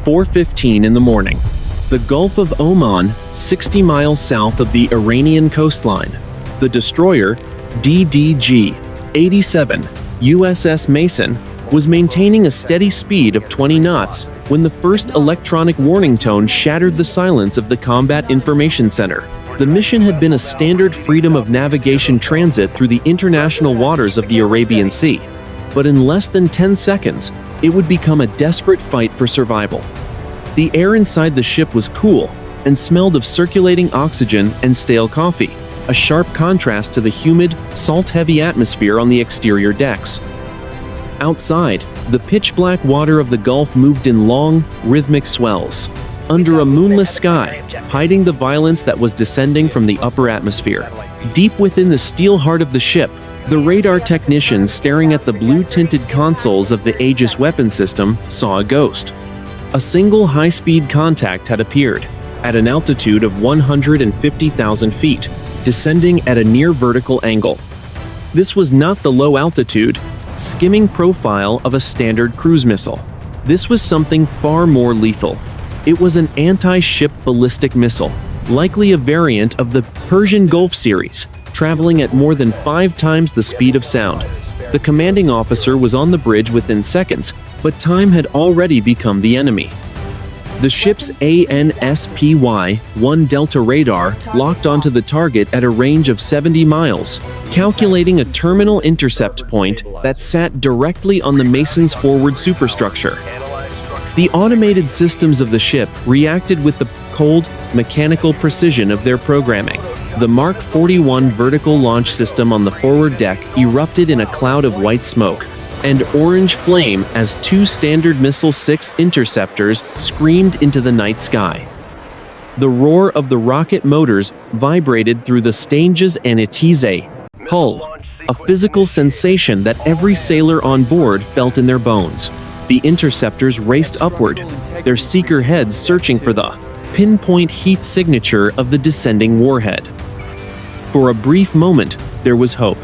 4:15 in the morning. The Gulf of Oman, 60 miles south of the Iranian coastline. The destroyer, DDG-87, USS Mason, was maintaining a steady speed of 20 knots when the first electronic warning tone shattered the silence of the Combat Information Center. The mission had been a standard freedom of navigation transit through the international waters of the Arabian Sea. But in less than 10 seconds, it would become a desperate fight for survival. The air inside the ship was cool and smelled of circulating oxygen and stale coffee, a sharp contrast to the humid, salt-heavy atmosphere on the exterior decks. Outside, the pitch-black water of the Gulf moved in long, rhythmic swells, under a moonless sky, hiding the violence that was descending from the upper atmosphere. Deep within the steel heart of the ship, the radar technicians staring at the blue-tinted consoles of the Aegis weapon system saw a ghost. A single high-speed contact had appeared, at an altitude of 150,000 feet, descending at a near-vertical angle. This was not the low-altitude, skimming profile of a standard cruise missile. This was something far more lethal. It was an anti-ship ballistic missile, likely a variant of the Persian Gulf series, traveling at more than 5 times the speed of sound. The commanding officer was on the bridge within seconds, but time had already become the enemy. The ship's ANSPY-1 Delta radar locked onto the target at a range of 70 miles, calculating a terminal intercept point that sat directly on the Mason's forward superstructure. The automated systems of the ship reacted with the cold, mechanical precision of their programming. The Mark 41 vertical launch system on the forward deck erupted in a cloud of white smoke and orange flame as 2 Standard Missile 6 interceptors screamed into the night sky. The roar of the rocket motors vibrated through the Stanges Anitize hull, a physical sensation that every sailor on board felt in their bones. The interceptors raced upward, their seeker heads searching for the pinpoint heat signature of the descending warhead. For a brief moment, there was hope.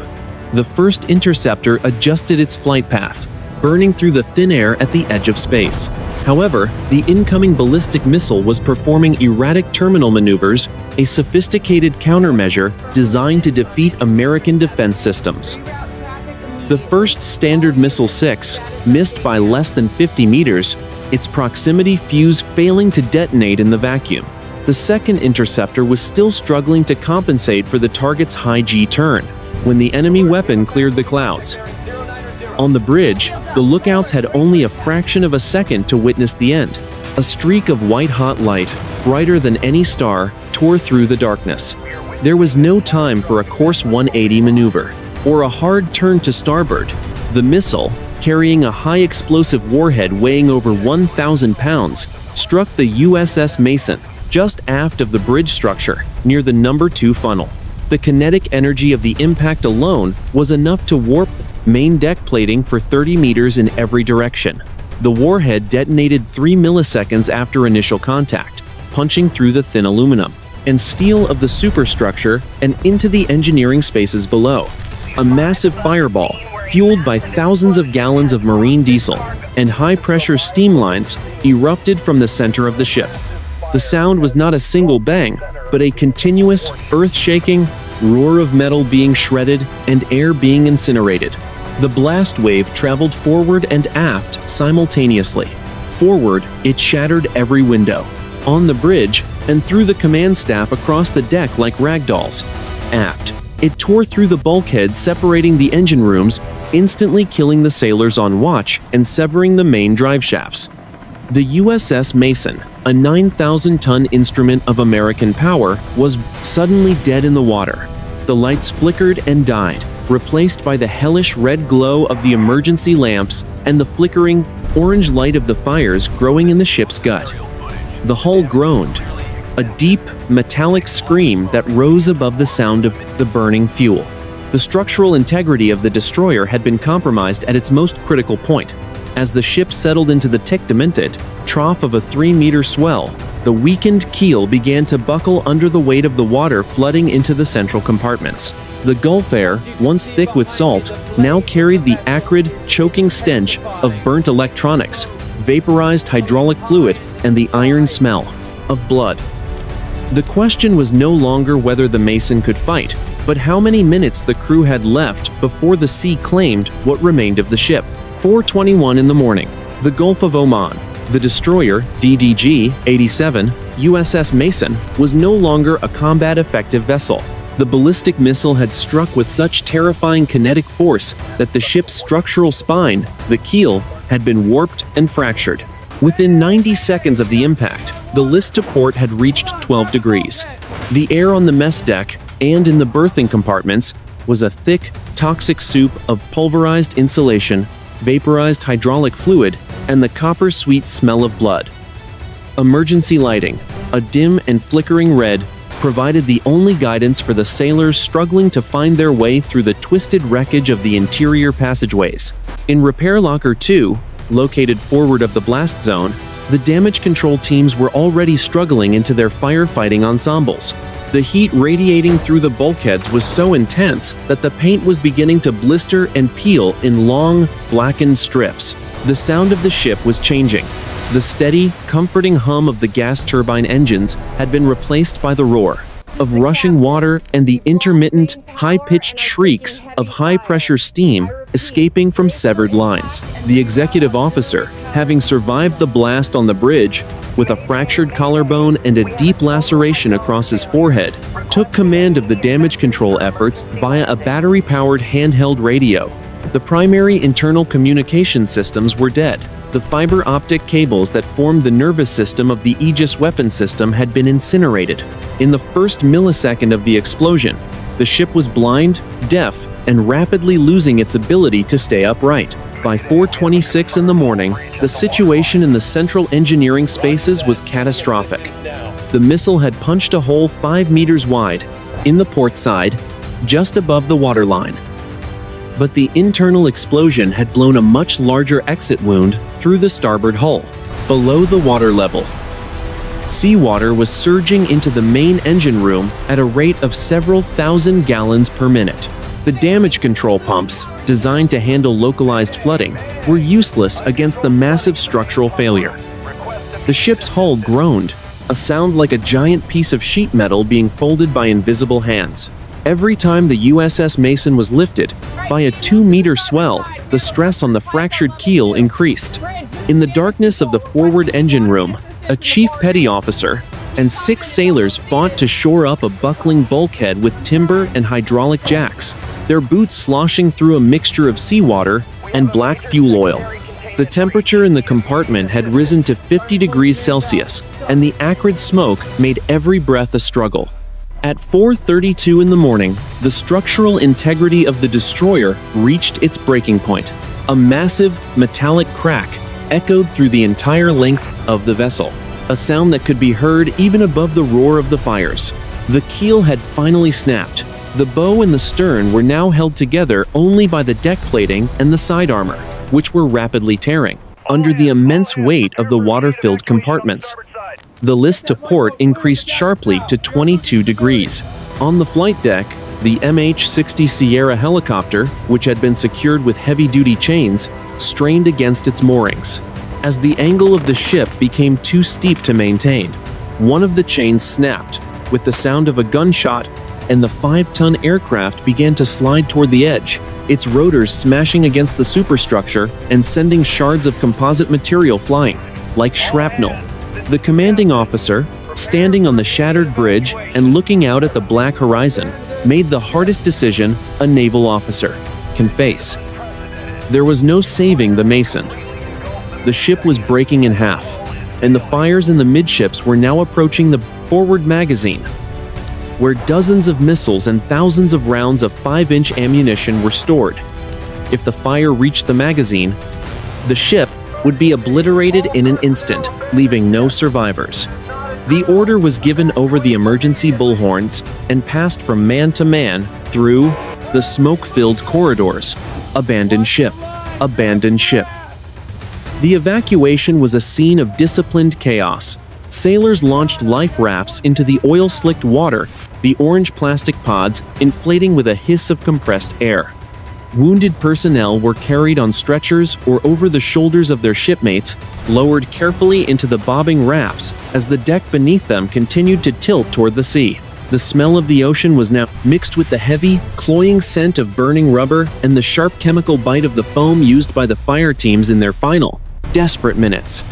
The first interceptor adjusted its flight path, burning through the thin air at the edge of space. However, the incoming ballistic missile was performing erratic terminal maneuvers, a sophisticated countermeasure designed to defeat American defense systems. The first Standard Missile 6 missed by less than 50 meters, its proximity fuse failing to detonate in the vacuum. The second interceptor was still struggling to compensate for the target's high G turn when the enemy weapon cleared the clouds. On the bridge, the lookouts had only a fraction of a second to witness the end. A streak of white-hot light, brighter than any star, tore through the darkness. There was no time for a course 180 maneuver or a hard turn to starboard. The missile, carrying a high-explosive warhead weighing over 1,000 pounds, struck the USS Mason just aft of the bridge structure, near the number 2 funnel. The kinetic energy of the impact alone was enough to warp main deck plating for 30 meters in every direction. The warhead detonated 3 milliseconds after initial contact, punching through the thin aluminum and steel of the superstructure and into the engineering spaces below. A massive fireball, fueled by thousands of gallons of marine diesel and high-pressure steam lines, erupted from the center of the ship. The sound was not a single bang, but a continuous, earth-shaking roar of metal being shredded and air being incinerated. The blast wave traveled forward and aft simultaneously. Forward, it shattered every window, on the bridge, and through the command staff across the deck like ragdolls. Aft, it tore through the bulkheads separating the engine rooms, instantly killing the sailors on watch and severing the main drive shafts. The USS Mason, a 9,000-ton instrument of American power, was suddenly dead in the water. The lights flickered and died, replaced by the hellish red glow of the emergency lamps and the flickering orange light of the fires growing in the ship's gut. The hull groaned, a deep, metallic scream that rose above the sound of the burning fuel. The structural integrity of the destroyer had been compromised at its most critical point. As the ship settled into the decapitated trough of a 3-meter swell, the weakened keel began to buckle under the weight of the water flooding into the central compartments. The Gulf air, once thick with salt, now carried the acrid, choking stench of burnt electronics, vaporized hydraulic fluid, and the iron smell of blood. The question was no longer whether the Mason could fight, but how many minutes the crew had left before the sea claimed what remained of the ship. 4:21 in the morning. The Gulf of Oman. The destroyer, DDG-87, USS Mason, was no longer a combat-effective vessel. The ballistic missile had struck with such terrifying kinetic force that the ship's structural spine, the keel, had been warped and fractured. Within 90 seconds of the impact, the list to port had reached 12 degrees. The air on the mess deck and in the berthing compartments was a thick, toxic soup of pulverized insulation, vaporized hydraulic fluid, and the copper-sweet smell of blood. Emergency lighting, a dim and flickering red, provided the only guidance for the sailors struggling to find their way through the twisted wreckage of the interior passageways. In Repair Locker 2, located forward of the blast zone, the damage control teams were already struggling into their firefighting ensembles. The heat radiating through the bulkheads was so intense that the paint was beginning to blister and peel in long, blackened strips. The sound of the ship was changing. The steady, comforting hum of the gas turbine engines had been replaced by the roar of rushing water and the intermittent, high-pitched shrieks of high-pressure steam escaping from severed lines. The executive officer, having survived the blast on the bridge, with a fractured collarbone and a deep laceration across his forehead, took command of the damage control efforts via a battery-powered handheld radio. The primary internal communication systems were dead. The fiber optic cables that formed the nervous system of the Aegis weapon system had been incinerated. In the first millisecond of the explosion, the ship was blind, deaf, and rapidly losing its ability to stay upright. By 4:26 in the morning, the situation in the central engineering spaces was catastrophic. The missile had punched a hole 5 meters wide, in the port side, just above the waterline. But the internal explosion had blown a much larger exit wound through the starboard hull, below the water level. Seawater was surging into the main engine room at a rate of several thousand gallons per minute. The damage control pumps, designed to handle localized flooding, were useless against the massive structural failure. The ship's hull groaned, a sound like a giant piece of sheet metal being folded by invisible hands. Every time the USS Mason was lifted, by a 2-meter swell, the stress on the fractured keel increased. In the darkness of the forward engine room, a chief petty officer and 6 sailors fought to shore up a buckling bulkhead with timber and hydraulic jacks, their boots sloshing through a mixture of seawater and black fuel oil. The temperature in the compartment had risen to 50 degrees Celsius, and the acrid smoke made every breath a struggle. At 4:32 in the morning, the structural integrity of the destroyer reached its breaking point. A massive, metallic crack echoed through the entire length of the vessel, a sound that could be heard even above the roar of the fires. The keel had finally snapped. The bow and the stern were now held together only by the deck plating and the side armor, which were rapidly tearing under the immense weight of the water-filled compartments. The list to port increased sharply to 22 degrees. On the flight deck, the MH-60 Sierra helicopter, which had been secured with heavy-duty chains, strained against its moorings. As the angle of the ship became too steep to maintain, one of the chains snapped, with the sound of a gunshot, and the 5-ton aircraft began to slide toward the edge, its rotors smashing against the superstructure and sending shards of composite material flying, like shrapnel. The commanding officer, standing on the shattered bridge and looking out at the black horizon, made the hardest decision a naval officer can face. There was no saving the Mason. The ship was breaking in half, and the fires in the midships were now approaching the forward magazine, where dozens of missiles and thousands of rounds of 5-inch ammunition were stored. If the fire reached the magazine, the ship would be obliterated in an instant, leaving no survivors. The order was given over the emergency bullhorns and passed from man to man through the smoke-filled corridors. Abandoned ship. Abandoned ship. The evacuation was a scene of disciplined chaos. Sailors launched life rafts into the oil-slicked water, the orange plastic pods inflating with a hiss of compressed air. Wounded personnel were carried on stretchers or over the shoulders of their shipmates, lowered carefully into the bobbing rafts as the deck beneath them continued to tilt toward the sea. The smell of the ocean was now mixed with the heavy, cloying scent of burning rubber and the sharp chemical bite of the foam used by the fire teams in their final, desperate minutes.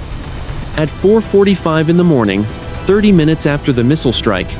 At 4:45 in the morning, 30 minutes after the missile strike,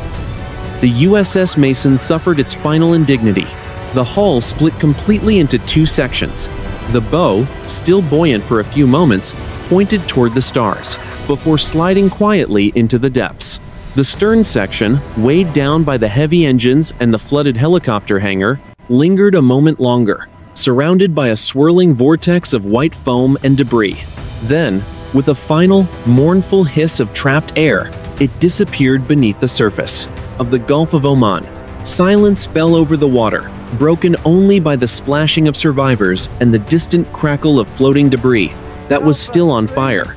the USS Mason suffered its final indignity. The hull split completely into two sections. The bow, still buoyant for a few moments, pointed toward the stars, before sliding quietly into the depths. The stern section, weighed down by the heavy engines and the flooded helicopter hangar, lingered a moment longer, surrounded by a swirling vortex of white foam and debris. Then, with a final, mournful hiss of trapped air, it disappeared beneath the surface of the Gulf of Oman. Silence fell over the water, broken only by the splashing of survivors and the distant crackle of floating debris that was still on fire.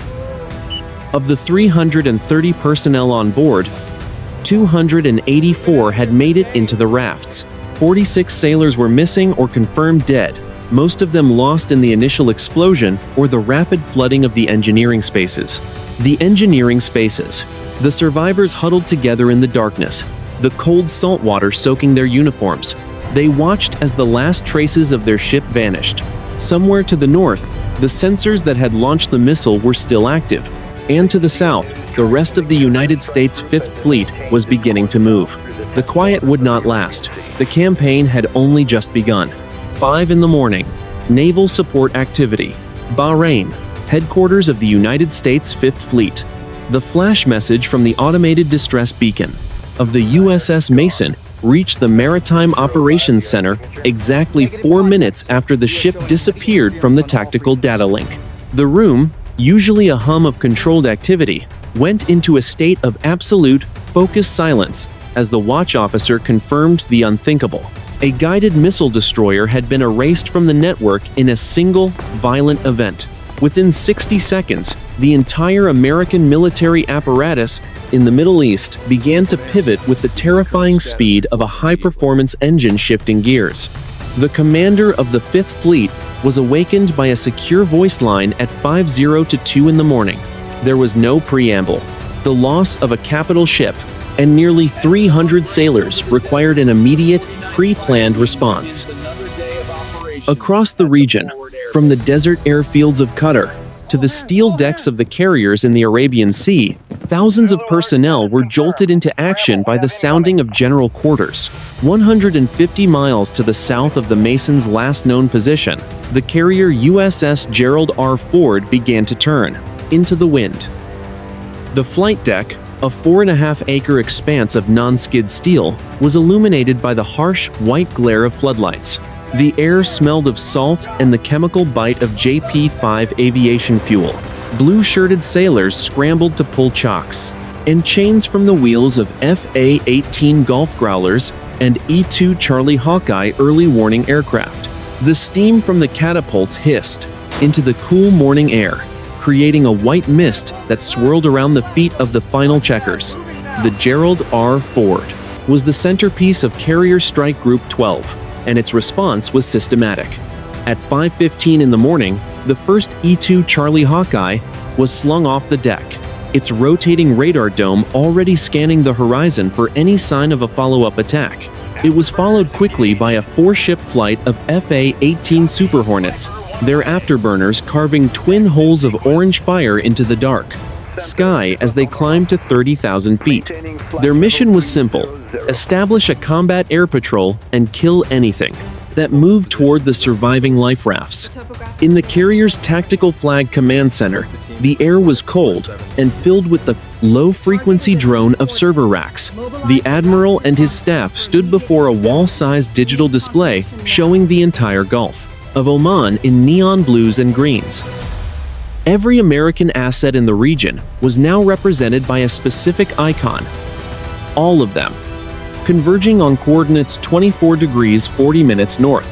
Of the 330 personnel on board, 284 had made it into the rafts. 46 sailors were missing or confirmed dead, most of them lost in the initial explosion or the rapid flooding of the engineering spaces. The engineering spaces. The survivors huddled together in the darkness, the cold salt water soaking their uniforms. They watched as the last traces of their ship vanished. Somewhere to the north, the sensors that had launched the missile were still active. And to the south, the rest of the United States Fifth Fleet was beginning to move. The quiet would not last. The campaign had only just begun. 5 in the morning. Naval support activity. Bahrain, headquarters of the United States Fifth Fleet. The flash message from the automated distress beacon of the USS Mason reached the Maritime Operations Center exactly 4 minutes after the ship disappeared from the tactical data link. The room, usually a hum of controlled activity, went into a state of absolute, focused silence as the watch officer confirmed the unthinkable. A guided missile destroyer had been erased from the network in a single, violent event. Within 60 seconds, the entire American military apparatus in the Middle East began to pivot with the terrifying speed of a high-performance engine shifting gears. The commander of the Fifth Fleet was awakened by a secure voice line at 5:02 in the morning. There was no preamble. The loss of a capital ship and nearly 300 sailors required an immediate, pre-planned response. Across the region, from the desert airfields of Qatar to the steel decks of the carriers in the Arabian Sea, thousands of personnel were jolted into action by the sounding of general quarters. 150 miles to the south of the Mason's last known position, the carrier USS Gerald R began to turn into the wind. The flight deck, a 4.5-acre expanse of non-skid steel, was illuminated by the harsh, white glare of floodlights. The air smelled of salt and the chemical bite of JP-5 aviation fuel. Blue-shirted sailors scrambled to pull chocks and chains from the wheels of FA-18 Gulf Growlers and E-2 Charlie Hawkeye early warning aircraft. The steam from the catapults hissed into the cool morning air, creating a white mist that swirled around the feet of the final checkers. The Gerald R. Ford was the centerpiece of Carrier Strike Group 12, and its response was systematic. At 5:15 in the morning, the first E-2 Charlie Hawkeye was slung off the deck, its rotating radar dome already scanning the horizon for any sign of a follow-up attack. It was followed quickly by a 4-ship flight of FA-18 Super Hornets, their afterburners carving twin holes of orange fire into the dark sky as they climbed to 30,000 feet. Their mission was simple: establish a combat air patrol and kill anything that moved toward the surviving life rafts. In the carrier's Tactical Flag Command Center, the air was cold and filled with the low-frequency drone of server racks. The admiral and his staff stood before a wall-sized digital display showing the entire Gulf of Oman in neon blues and greens. Every American asset in the region was now represented by a specific icon. All of them converging on coordinates 24 degrees 40 minutes north,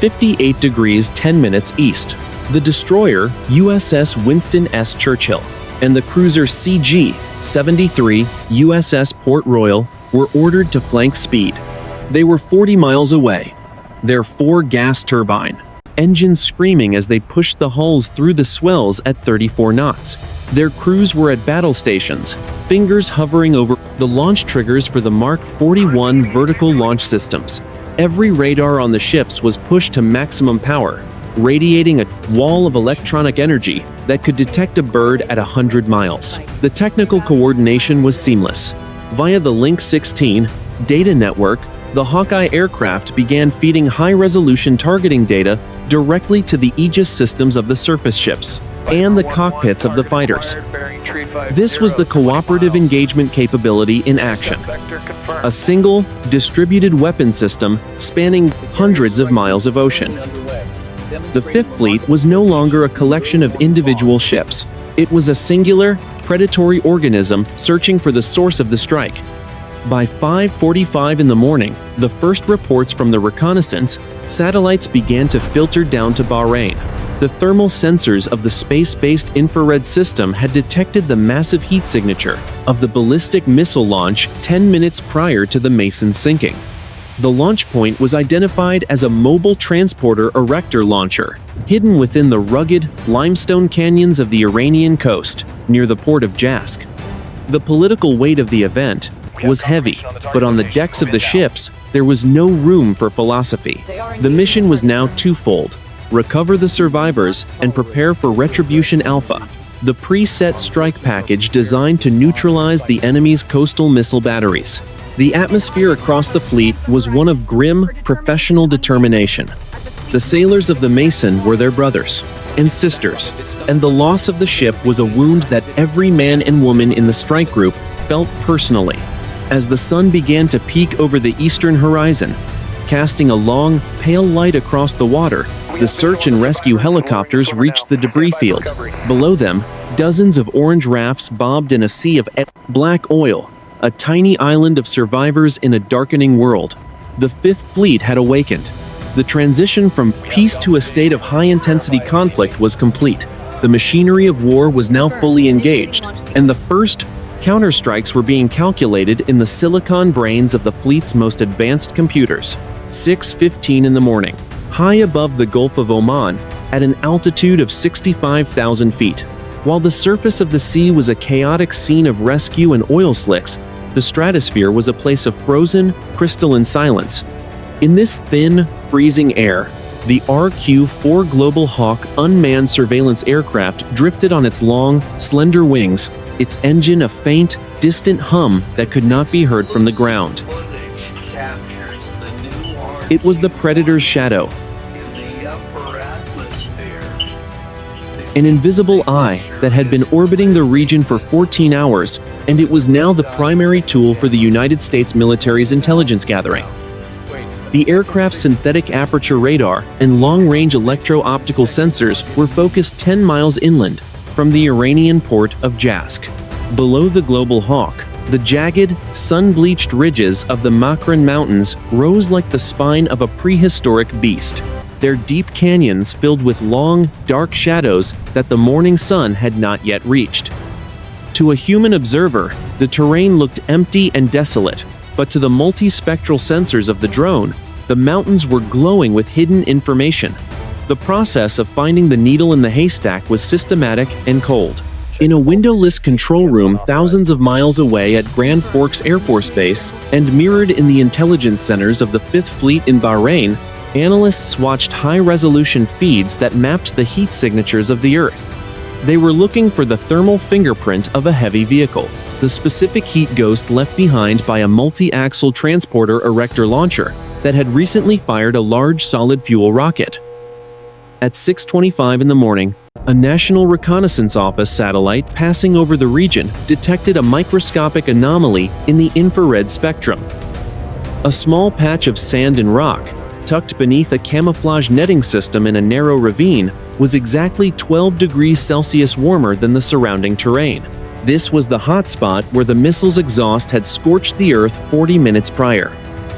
58 degrees 10 minutes east. The destroyer USS Winston S. Churchill and the cruiser CG-73 USS Port Royal were ordered to flank speed. They were 40 miles away, their 4-gas turbine engines screaming as they pushed the hulls through the swells at 34 knots. Their crews were at battle stations, fingers hovering over the launch triggers for the Mark 41 vertical launch systems. Every radar on the ships was pushed to maximum power, radiating a wall of electronic energy that could detect a bird at 100 miles. The technical coordination was seamless. Via the Link 16 data network, the Hawkeye aircraft began feeding high-resolution targeting data directly to the Aegis systems of the surface ships and the cockpits of the fighters. This was the cooperative engagement capability in action. A single, distributed weapon system spanning hundreds of miles of ocean. The Fifth Fleet was no longer a collection of individual ships. It was a singular, predatory organism searching for the source of the strike. By 5:45 in the morning, the first reports from the reconnaissance satellites began to filter down to Bahrain. The thermal sensors of the space-based infrared system had detected the massive heat signature of the ballistic missile launch 10 minutes prior to the Mason sinking. The launch point was identified as a mobile transporter erector launcher, hidden within the rugged, limestone canyons of the Iranian coast, near the port of Jask. The political weight of the event was heavy, but on the decks of the ships, there was no room for philosophy. The mission was now twofold: recover the survivors and prepare for Retribution Alpha, the preset strike package designed to neutralize the enemy's coastal missile batteries. The atmosphere across the fleet was one of grim, professional determination. The sailors of the Mason were their brothers and sisters, and the loss of the ship was a wound that every man and woman in the strike group felt personally. As the sun began to peak over the eastern horizon, casting a long, pale light across the water, the search and rescue helicopters reached the debris field. Below them, dozens of orange rafts bobbed in a sea of black oil, a tiny island of survivors in a darkening world. The Fifth Fleet had awakened. The transition from peace to a state of high-intensity conflict was complete. The machinery of war was now fully engaged, and the first counterstrikes were being calculated in the silicon brains of the fleet's most advanced computers. 6:15 in the morning, high above the Gulf of Oman, at an altitude of 65,000 feet. While the surface of the sea was a chaotic scene of rescue and oil slicks, the stratosphere was a place of frozen, crystalline silence. In this thin, freezing air, the RQ-4 Global Hawk unmanned surveillance aircraft drifted on its long, slender wings, its engine a faint, distant hum that could not be heard from the ground. It was the Predator's shadow, an invisible eye that had been orbiting the region for 14 hours, and it was now the primary tool for the United States military's intelligence gathering. The aircraft's synthetic aperture radar and long-range electro-optical sensors were focused 10 miles inland from the Iranian port of Jask. Below the Global Hawk, the jagged, sun-bleached ridges of the Makran Mountains rose like the spine of a prehistoric beast, their deep canyons filled with long, dark shadows that the morning sun had not yet reached. To a human observer, the terrain looked empty and desolate, but to the multispectral sensors of the drone, the mountains were glowing with hidden information. The process of finding the needle in the haystack was systematic and cold. In a windowless control room thousands of miles away at Grand Forks Air Force Base and mirrored in the intelligence centers of the Fifth Fleet in Bahrain, analysts watched high-resolution feeds that mapped the heat signatures of the Earth. They were looking for the thermal fingerprint of a heavy vehicle, the specific heat ghost left behind by a multi-axle transporter erector launcher that had recently fired a large solid-fuel rocket. At 6:25 in the morning, a National Reconnaissance Office satellite passing over the region detected a microscopic anomaly in the infrared spectrum. A small patch of sand and rock, tucked beneath a camouflage netting system in a narrow ravine, was exactly 12 degrees Celsius warmer than the surrounding terrain. This was the hotspot where the missile's exhaust had scorched the Earth 40 minutes prior.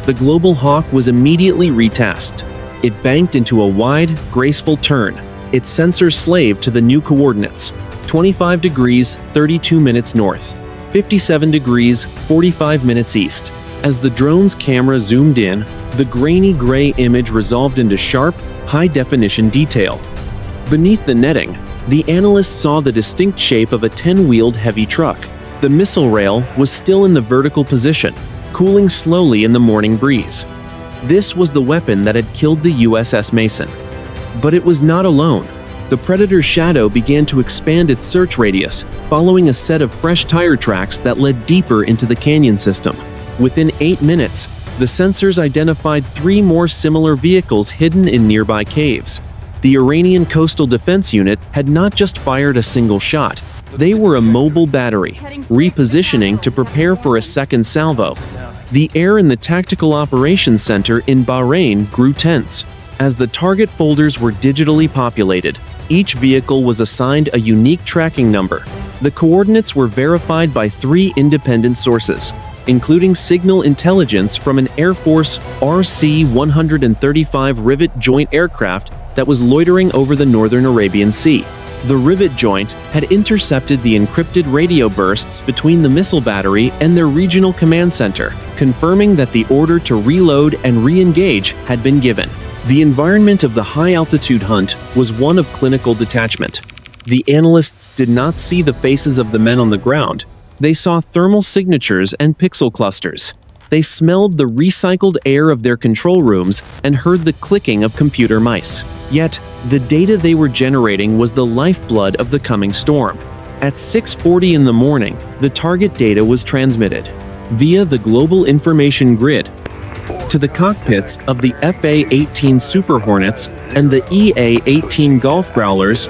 The Global Hawk was immediately retasked. It banked into a wide, graceful turn, its sensors slave to the new coordinates: 25 degrees, 32 minutes north, 57 degrees, 45 minutes east. As the drone's camera zoomed in, The grainy gray image resolved into sharp, high-definition detail. Beneath the netting, the analysts saw the distinct shape of a 10-wheeled heavy truck. The missile rail was still in the vertical position, cooling slowly in the morning breeze. This was the weapon that had killed the USS Mason. But it was not alone. The Predator's shadow began to expand its search radius, following a set of fresh tire tracks that led deeper into the canyon system. Within 8 minutes, the sensors identified 3 more similar vehicles hidden in nearby caves. The Iranian Coastal Defense Unit had not just fired a single shot. They were a mobile battery, repositioning to prepare for a second salvo. The air in the Tactical Operations Center in Bahrain grew tense. As the target folders were digitally populated, each vehicle was assigned a unique tracking number. The coordinates were verified by 3 independent sources, including signal intelligence from an Air Force RC-135 Rivet joint aircraft that was loitering over the northern Arabian Sea. The Rivet joint had intercepted the encrypted radio bursts between the missile battery and their regional command center, confirming that the order to reload and re-engage had been given. The environment of the high-altitude hunt was one of clinical detachment. The analysts did not see the faces of the men on the ground. They saw thermal signatures and pixel clusters. They smelled the recycled air of their control rooms and heard the clicking of computer mice. Yet, the data they were generating was the lifeblood of the coming storm. At 6:40 in the morning, the target data was transmitted via the Global Information Grid to the cockpits of the FA-18 Super Hornets and the EA-18 Gulf Growlers,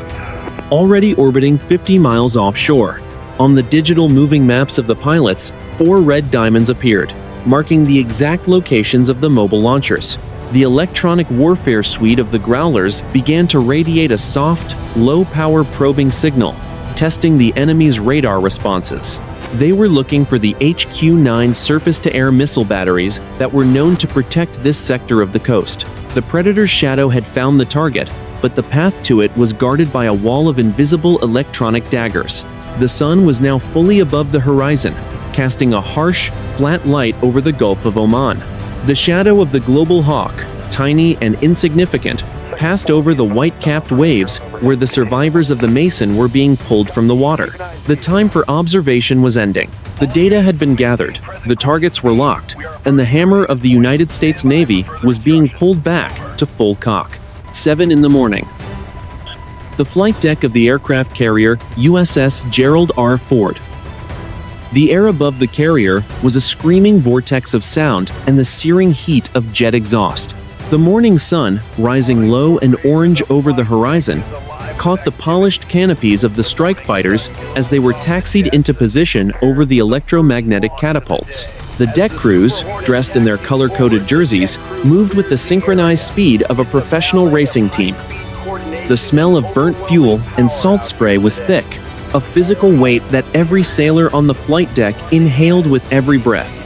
already orbiting 50 miles offshore. On the digital moving maps of the pilots, 4 red diamonds appeared, marking the exact locations of the mobile launchers. The electronic warfare suite of the Growlers began to radiate a soft, low-power probing signal, testing the enemy's radar responses. They were looking for the HQ-9 surface-to-air missile batteries that were known to protect this sector of the coast. The Predator's shadow had found the target, but the path to it was guarded by a wall of invisible electronic daggers. The sun was now fully above the horizon, casting a harsh, flat light over the Gulf of Oman. The shadow of the global hawk, tiny and insignificant, passed over the white-capped waves where the survivors of the Mason were being pulled from the water. The time for observation was ending. The data had been gathered, the targets were locked, and the hammer of the United States Navy was being pulled back to full cock. 7 in the morning. The flight deck of the aircraft carrier USS Gerald R. Ford. The air above the carrier was a screaming vortex of sound and the searing heat of jet exhaust. The morning sun, rising low and orange over the horizon, caught the polished canopies of the strike fighters as they were taxied into position over the electromagnetic catapults. The deck crews, dressed in their color-coded jerseys, moved with the synchronized speed of a professional racing team. The smell of burnt fuel and salt spray was thick, a physical weight that every sailor on the flight deck inhaled with every breath.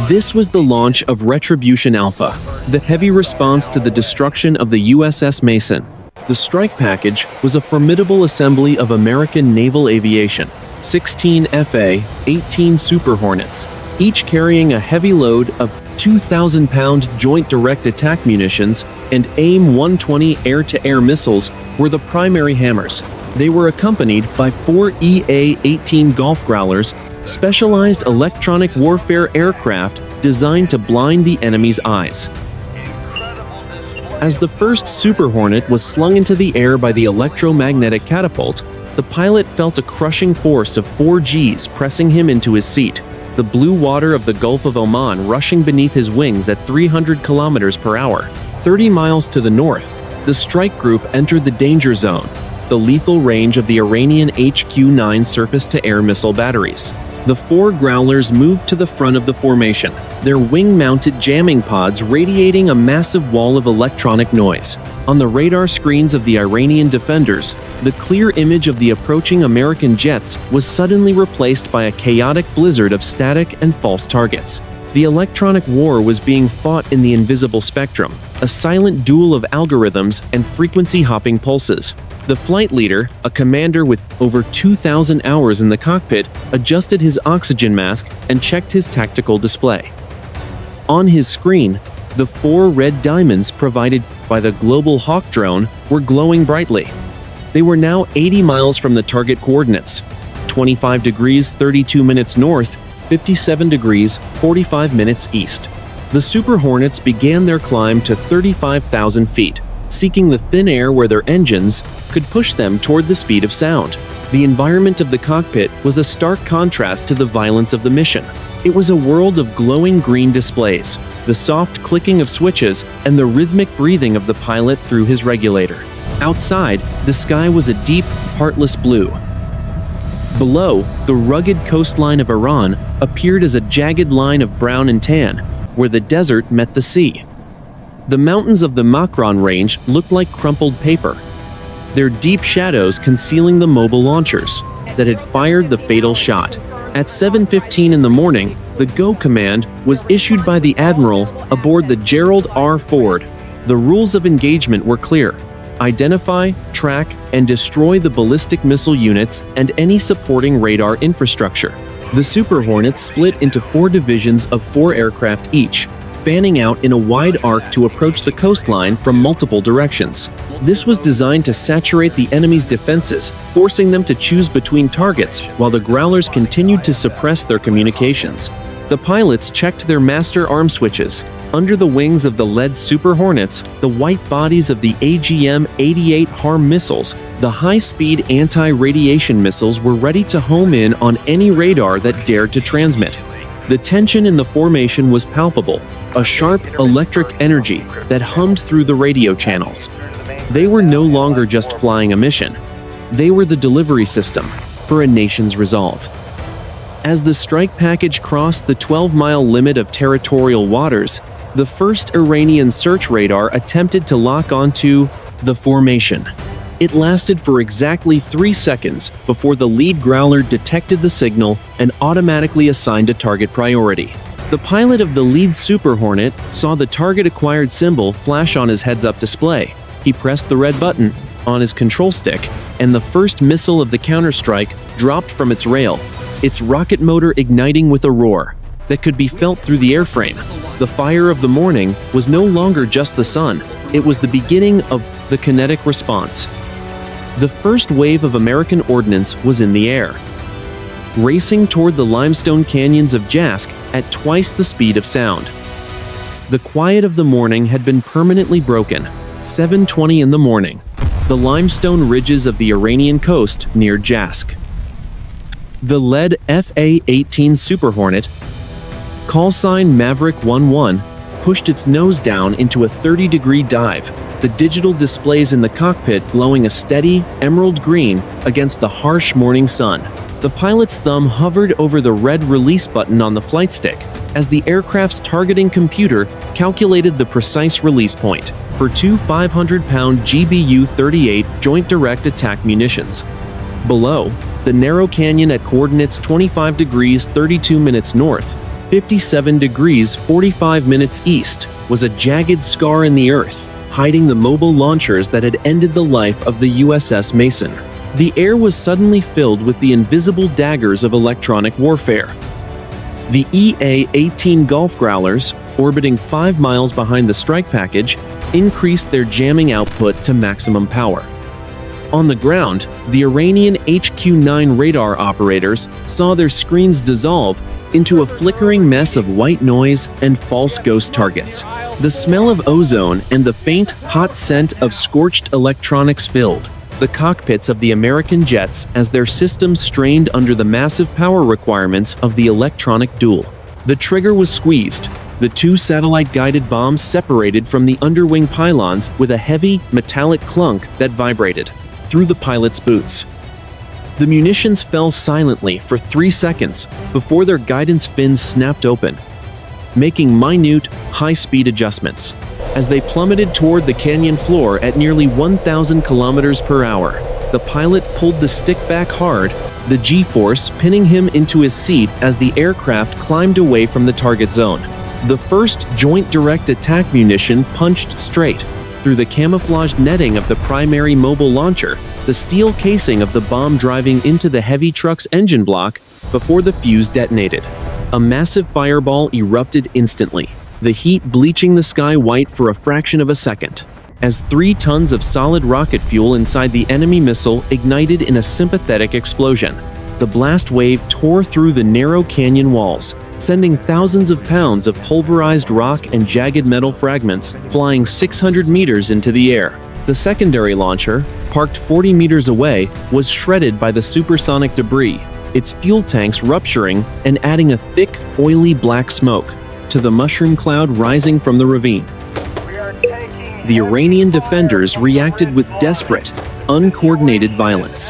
This was the launch of Retribution Alpha, the heavy response to the destruction of the USS Mason. The strike package was a formidable assembly of American naval aviation, 16 FA-18 Super Hornets, each carrying a heavy load of 2,000-pound Joint Direct Attack munitions, and AIM-120 air-to-air missiles were the primary hammers. They were accompanied by 4 EA-18 Gulf Growlers, specialized electronic warfare aircraft designed to blind the enemy's eyes. As the first Super Hornet was slung into the air by the electromagnetic catapult, the pilot felt a crushing force of 4 Gs pressing him into his seat, the blue water of the Gulf of Oman rushing beneath his wings at 300 kilometers per hour. 30 miles to the north, the strike group entered the danger zone, the lethal range of the Iranian HQ-9 surface-to-air missile batteries. The 4 Growlers moved to the front of the formation, their wing-mounted jamming pods radiating a massive wall of electronic noise. On the radar screens of the Iranian defenders, the clear image of the approaching American jets was suddenly replaced by a chaotic blizzard of static and false targets. The electronic war was being fought in the invisible spectrum, a silent duel of algorithms and frequency-hopping pulses. The flight leader, a commander with over 2,000 hours in the cockpit, adjusted his oxygen mask and checked his tactical display. On his screen, The 4 red diamonds provided by the Global Hawk drone were glowing brightly. They were now 80 miles from the target coordinates: 25 degrees 32 minutes north, 57 degrees 45 minutes east. The Super Hornets began their climb to 35,000 feet, seeking the thin air where their engines could push them toward the speed of sound. The environment of the cockpit was a stark contrast to the violence of the mission. It was a world of glowing green displays, the soft clicking of switches, and the rhythmic breathing of the pilot through his regulator. Outside, the sky was a deep, heartless blue. Below, the rugged coastline of Iran appeared as a jagged line of brown and tan, where the desert met the sea. The mountains of the Makran range looked like crumpled paper, their deep shadows concealing the mobile launchers that had fired the fatal shot. At 7:15 in the morning, the go command was issued by the admiral aboard the Gerald R. Ford. The rules of engagement were clear: identify, track, and destroy the ballistic missile units and any supporting radar infrastructure. The Super Hornets split into 4 divisions of 4 aircraft each, fanning out in a wide arc to approach the coastline from multiple directions. This was designed to saturate the enemy's defenses, forcing them to choose between targets while the Growlers continued to suppress their communications. The pilots checked their master arm switches. Under the wings of the lead Super Hornets, the white bodies of the AGM-88 HARM missiles, the high-speed anti-radiation missiles, were ready to home in on any radar that dared to transmit. The tension in the formation was palpable, a sharp electric energy that hummed through the radio channels. They were no longer just flying a mission. They were the delivery system for a nation's resolve. As the strike package crossed the 12-mile limit of territorial waters, the first Iranian search radar attempted to lock onto the formation. It lasted for exactly 3 seconds before the lead Growler detected the signal and automatically assigned a target priority. The pilot of the lead Super Hornet saw the target-acquired symbol flash on his heads-up display. He pressed the red button on his control stick, and the first missile of the counterstrike dropped from its rail, its rocket motor igniting with a roar that could be felt through the airframe. The fire of the morning was no longer just the sun. It was the beginning of the kinetic response. The first wave of American ordnance was in the air, racing toward the limestone canyons of Jask at twice the speed of sound. The quiet of the morning had been permanently broken. 7:20 in the morning, the limestone ridges of the Iranian coast near Jask. The lead FA-18 Super Hornet, callsign Maverick 11, pushed its nose down into a 30-degree dive, the digital displays in the cockpit glowing a steady, emerald green against the harsh morning sun. The pilot's thumb hovered over the red release button on the flight stick as the aircraft's targeting computer calculated the precise release point for 2 500-pound GBU-38 Joint Direct Attack munitions. Below, the narrow canyon at coordinates 25 degrees 32 minutes north, 57 degrees 45 minutes east, was a jagged scar in the earth, hiding the mobile launchers that had ended the life of the USS Mason. The air was suddenly filled with the invisible daggers of electronic warfare. The EA-18 Gulf Growlers, orbiting 5 miles behind the strike package, increased their jamming output to maximum power. On the ground, the Iranian HQ-9 radar operators saw their screens dissolve into a flickering mess of white noise and false ghost targets. The smell of ozone and the faint, hot scent of scorched electronics filled the cockpits of the American jets as their systems strained under the massive power requirements of the electronic duel. The trigger was squeezed. The 2 satellite-guided bombs separated from the underwing pylons with a heavy, metallic clunk that vibrated through the pilot's boots. The munitions fell silently for 3 seconds before their guidance fins snapped open, making minute, high-speed adjustments. As they plummeted toward the canyon floor at nearly 1,000 kilometers per hour, the pilot pulled the stick back hard, the G-force pinning him into his seat as the aircraft climbed away from the target zone. The first Joint Direct Attack munition punched straight through the camouflaged netting of the primary mobile launcher, the steel casing of the bomb driving into the heavy truck's engine block before the fuse detonated. A massive fireball erupted instantly. the heat bleaching the sky white for a fraction of a second, as 3 tons of solid rocket fuel inside the enemy missile ignited in a sympathetic explosion. The blast wave tore through the narrow canyon walls, sending thousands of pounds of pulverized rock and jagged metal fragments flying 600 meters into the air. The secondary launcher, parked 40 meters away, was shredded by the supersonic debris, its fuel tanks rupturing and adding a thick, oily black smoke to the mushroom cloud rising from the ravine. The Iranian defenders reacted with desperate, uncoordinated violence.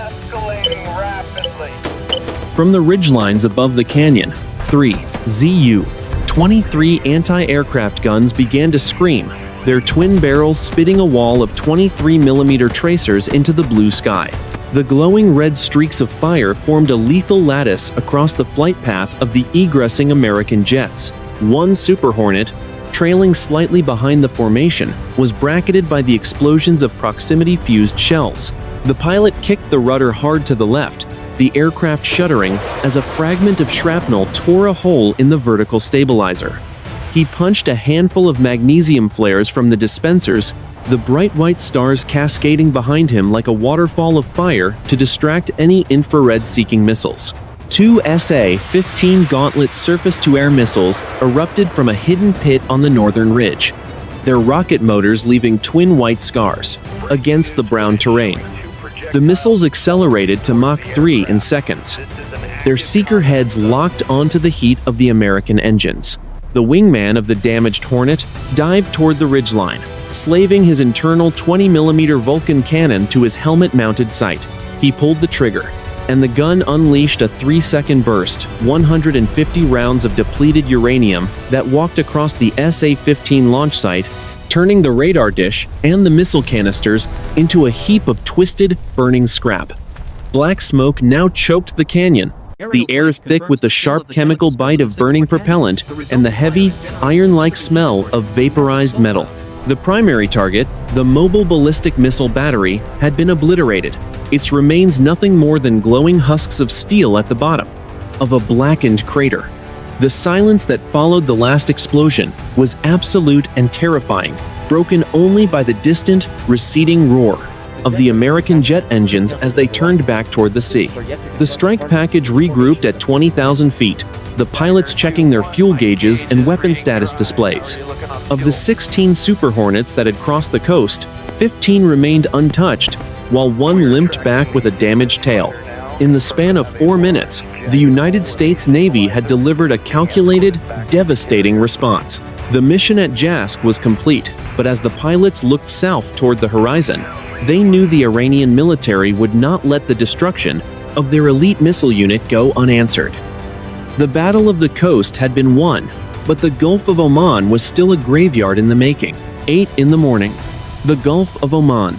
From the ridgelines above the canyon, 3 Zu-23 anti-aircraft guns began to scream, their twin barrels spitting a wall of 23mm tracers into the blue sky. The glowing red streaks of fire formed a lethal lattice across the flight path of the egressing American jets. One Super Hornet, trailing slightly behind the formation, was bracketed by the explosions of proximity-fused shells. The pilot kicked the rudder hard to the left, the aircraft shuddering as a fragment of shrapnel tore a hole in the vertical stabilizer. He punched a handful of magnesium flares from the dispensers, the bright white stars cascading behind him like a waterfall of fire to distract any infrared-seeking missiles. 2 SA-15 Gauntlet surface-to-air missiles erupted from a hidden pit on the northern ridge, their rocket motors leaving twin white scars against the brown terrain. The missiles accelerated to Mach 3 in seconds, their seeker heads locked onto the heat of the American engines. The wingman of the damaged Hornet dived toward the ridgeline, slaving his internal 20mm Vulcan cannon to his helmet-mounted sight. He pulled the trigger, and the gun unleashed a 3-second burst, 150 rounds of depleted uranium that walked across the SA-15 launch site, turning the radar dish and the missile canisters into a heap of twisted, burning scrap. Black smoke now choked the canyon, the air thick with the sharp chemical bite of burning propellant and the heavy, iron-like smell of vaporized metal. The primary target, the mobile ballistic missile battery, had been obliterated, its remains nothing more than glowing husks of steel at the bottom of a blackened crater. The silence that followed the last explosion was absolute and terrifying, broken only by the distant, receding roar of the American jet engines as they turned back toward the sea. The strike package regrouped at 20,000 feet, the pilots checking their fuel gauges and weapon status displays. Of the 16 Super Hornets that had crossed the coast, 15 remained untouched, while one limped back with a damaged tail. In the span of 4 minutes, the United States Navy had delivered a calculated, devastating response. The mission at Jask was complete, but as the pilots looked south toward the horizon, they knew the Iranian military would not let the destruction of their elite missile unit go unanswered. The Battle of the Coast had been won, but the Gulf of Oman was still a graveyard in the making. 8 in the morning. The Gulf of Oman.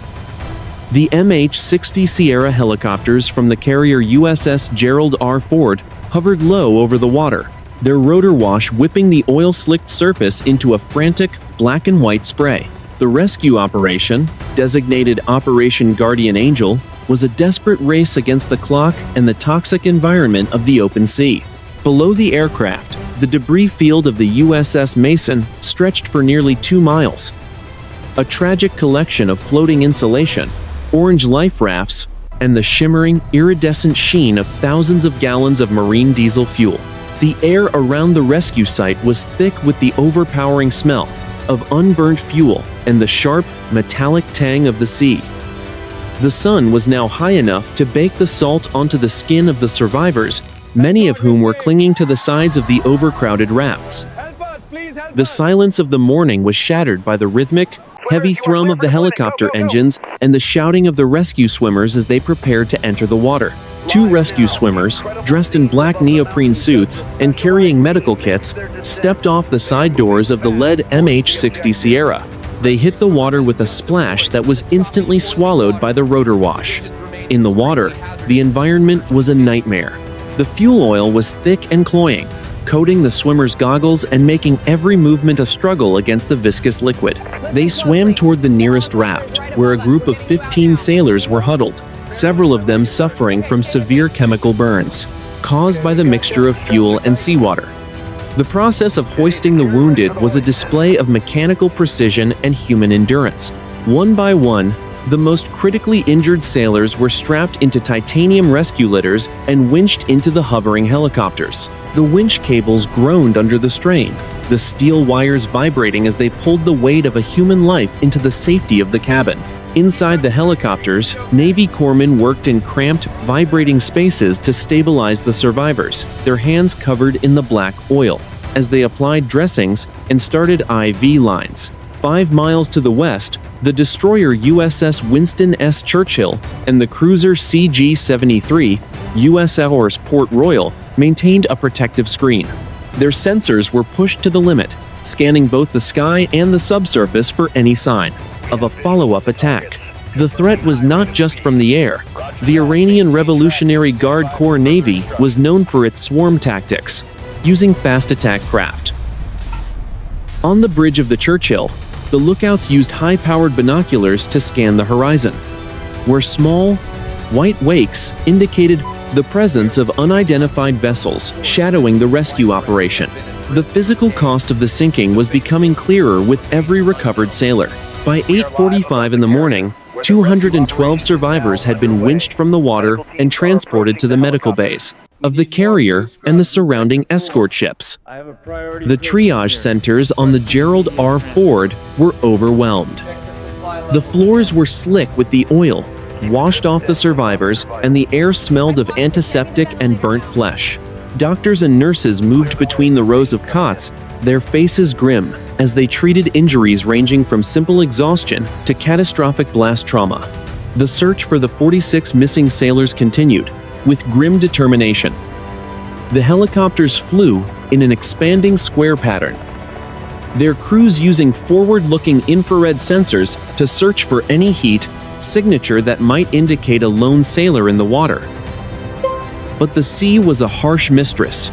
The MH-60 Sierra helicopters from the carrier USS Gerald R hovered low over the water, their rotor wash whipping the oil-slicked surface into a frantic black and white spray. The rescue operation, designated Operation Guardian Angel, was a desperate race against the clock and the toxic environment of the open sea. Below the aircraft, the debris field of the USS Mason stretched for nearly 2 miles. A tragic collection of floating insulation, orange life rafts, and the shimmering, iridescent sheen of thousands of gallons of marine diesel fuel. The air around the rescue site was thick with the overpowering smell of unburnt fuel and the sharp, metallic tang of the sea. The sun was now high enough to bake the salt onto the skin of the survivors, many of whom were clinging to the sides of the overcrowded rafts. The silence of the morning was shattered by the rhythmic, heavy thrum of the helicopter engines and the shouting of the rescue swimmers as they prepared to enter the water. 2 rescue swimmers, dressed in black neoprene suits and carrying medical kits, stepped off the side doors of the lead MH-60 Sierra. They hit the water with a splash that was instantly swallowed by the rotor wash. In the water, the environment was a nightmare. The fuel oil was thick and cloying, coating the swimmers' goggles and making every movement a struggle against the viscous liquid. They swam toward the nearest raft, where a group of 15 sailors were huddled, several of them suffering from severe chemical burns caused by the mixture of fuel and seawater. The process of hoisting the wounded was a display of mechanical precision and human endurance. One by one, the most critically injured sailors were strapped into titanium rescue litters and winched into the hovering helicopters. The winch cables groaned under the strain, the steel wires vibrating as they pulled the weight of a human life into the safety of the cabin. Inside the helicopters, Navy corpsmen worked in cramped, vibrating spaces to stabilize the survivors, their hands covered in the black oil, as they applied dressings and started IV lines. 5 miles to the west, the destroyer USS Winston S. Churchill and the cruiser CG-73, USS Port Royal, maintained a protective screen. Their sensors were pushed to the limit, scanning both the sky and the subsurface for any sign of a follow-up attack. The threat was not just from the air. The Iranian Revolutionary Guard Corps Navy was known for its swarm tactics, using fast attack craft. On the bridge of the Churchill, the lookouts used high-powered binoculars to scan the horizon, where small, white wakes indicated the presence of unidentified vessels shadowing the rescue operation. The physical cost of the sinking was becoming clearer with every recovered sailor. By 8:45 in the morning, 212 survivors had been winched from the water and transported to the medical bays of the carrier and the surrounding escort ships. The triage centers on the Gerald R. Ford were overwhelmed. The floors were slick with the oil, washed off the survivors, and the air smelled of antiseptic and burnt flesh. Doctors and nurses moved between the rows of cots, their faces grim, as they treated injuries ranging from simple exhaustion to catastrophic blast trauma. The search for the 46 missing sailors continued, with grim determination. The helicopters flew in an expanding square pattern, their crews using forward-looking infrared sensors to search for any heat signature that might indicate a lone sailor in the water. But the sea was a harsh mistress.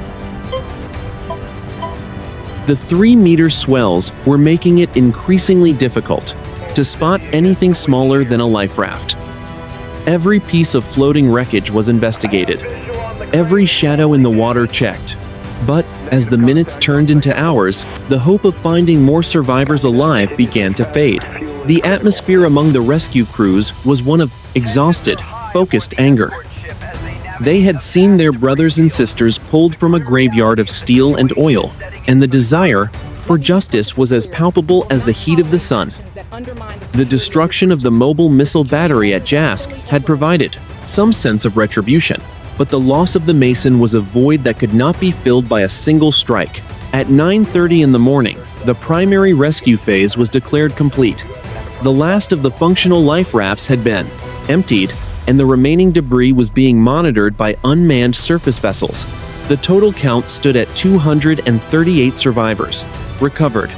The 3-meter swells were making it increasingly difficult to spot anything smaller than a life raft. Every piece of floating wreckage was investigated, every shadow in the water checked. But as the minutes turned into hours, the hope of finding more survivors alive began to fade. The atmosphere among the rescue crews was one of exhausted, focused anger. They had seen their brothers and sisters pulled from a graveyard of steel and oil, and the desire for justice was as palpable as the heat of the sun. The destruction of the mobile missile battery at Jask had provided some sense of retribution, but the loss of the Mason was a void that could not be filled by a single strike. At 9:30 in the morning, the primary rescue phase was declared complete. The last of the functional life rafts had been emptied, and the remaining debris was being monitored by unmanned surface vessels. The total count stood at 238 survivors recovered.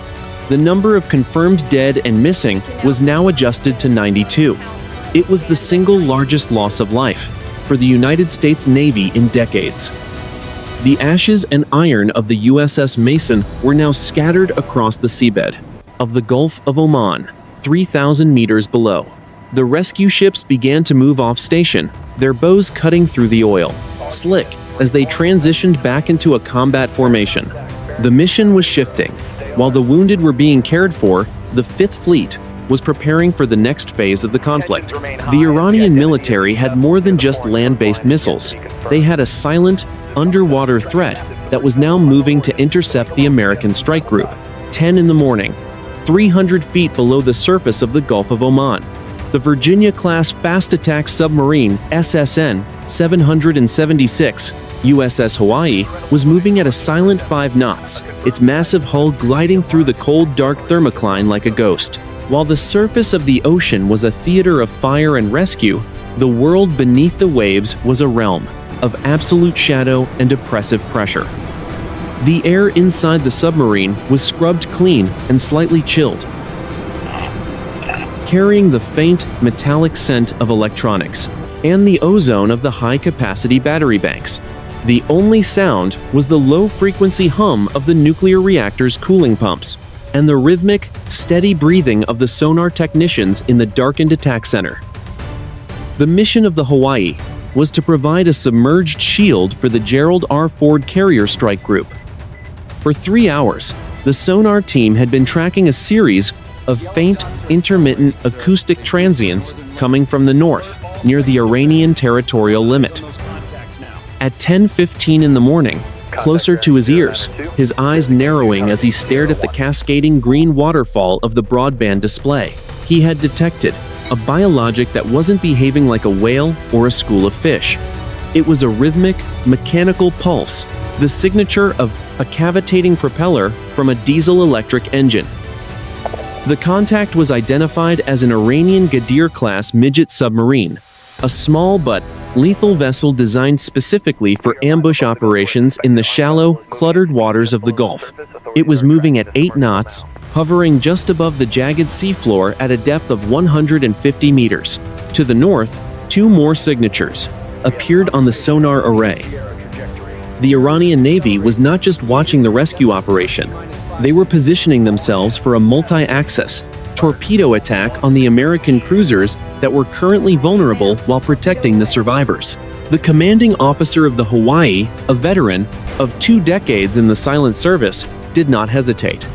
The number of confirmed dead and missing was now adjusted to 92. It was the single largest loss of life for the United States Navy in decades. The ashes and iron of the USS Mason were now scattered across the seabed of the Gulf of Oman, 3,000 meters below. The rescue ships began to move off station, their bows cutting through the oil, slick as they transitioned back into a combat formation. The mission was shifting. While the wounded were being cared for, the Fifth Fleet was preparing for the next phase of the conflict. The Iranian military had more than just land-based missiles. They had a silent, underwater threat that was now moving to intercept the American strike group. 10 in the morning, 300 feet below the surface of the Gulf of Oman. The Virginia-class fast-attack submarine SSN 776 USS Hawaii was moving at a silent 5 knots, its massive hull gliding through the cold, dark thermocline like a ghost. While the surface of the ocean was a theater of fire and rescue, the world beneath the waves was a realm of absolute shadow and oppressive pressure. The air inside the submarine was scrubbed clean and slightly chilled, carrying the faint, metallic scent of electronics and the ozone of the high-capacity battery banks. The only sound was the low-frequency hum of the nuclear reactor's cooling pumps and the rhythmic, steady breathing of the sonar technicians in the darkened attack center. The mission of the Hawaii was to provide a submerged shield for the Gerald R. Ford carrier strike group. For 3 hours, the sonar team had been tracking a series of faint, intermittent acoustic transients coming from the north, near the Iranian territorial limit. At 10:15 in the morning, closer to his ears, his eyes narrowing as he stared at the cascading green waterfall of the broadband display, he had detected a biologic that wasn't behaving like a whale or a school of fish. It was a rhythmic, mechanical pulse, the signature of a cavitating propeller from a diesel-electric engine. The contact was identified as an Iranian Ghadir-class midget submarine, a small but lethal vessel designed specifically for ambush operations in the shallow, cluttered waters of the Gulf. It was moving at 8 knots, hovering just above the jagged seafloor at a depth of 150 meters. To the north, 2 more signatures appeared on the sonar array. The Iranian Navy was not just watching the rescue operation. They were positioning themselves for a multi-axis torpedo attack on the American cruisers that were currently vulnerable while protecting the survivors. The commanding officer of the Hawaii, a veteran of 2 decades in the silent service, did not hesitate.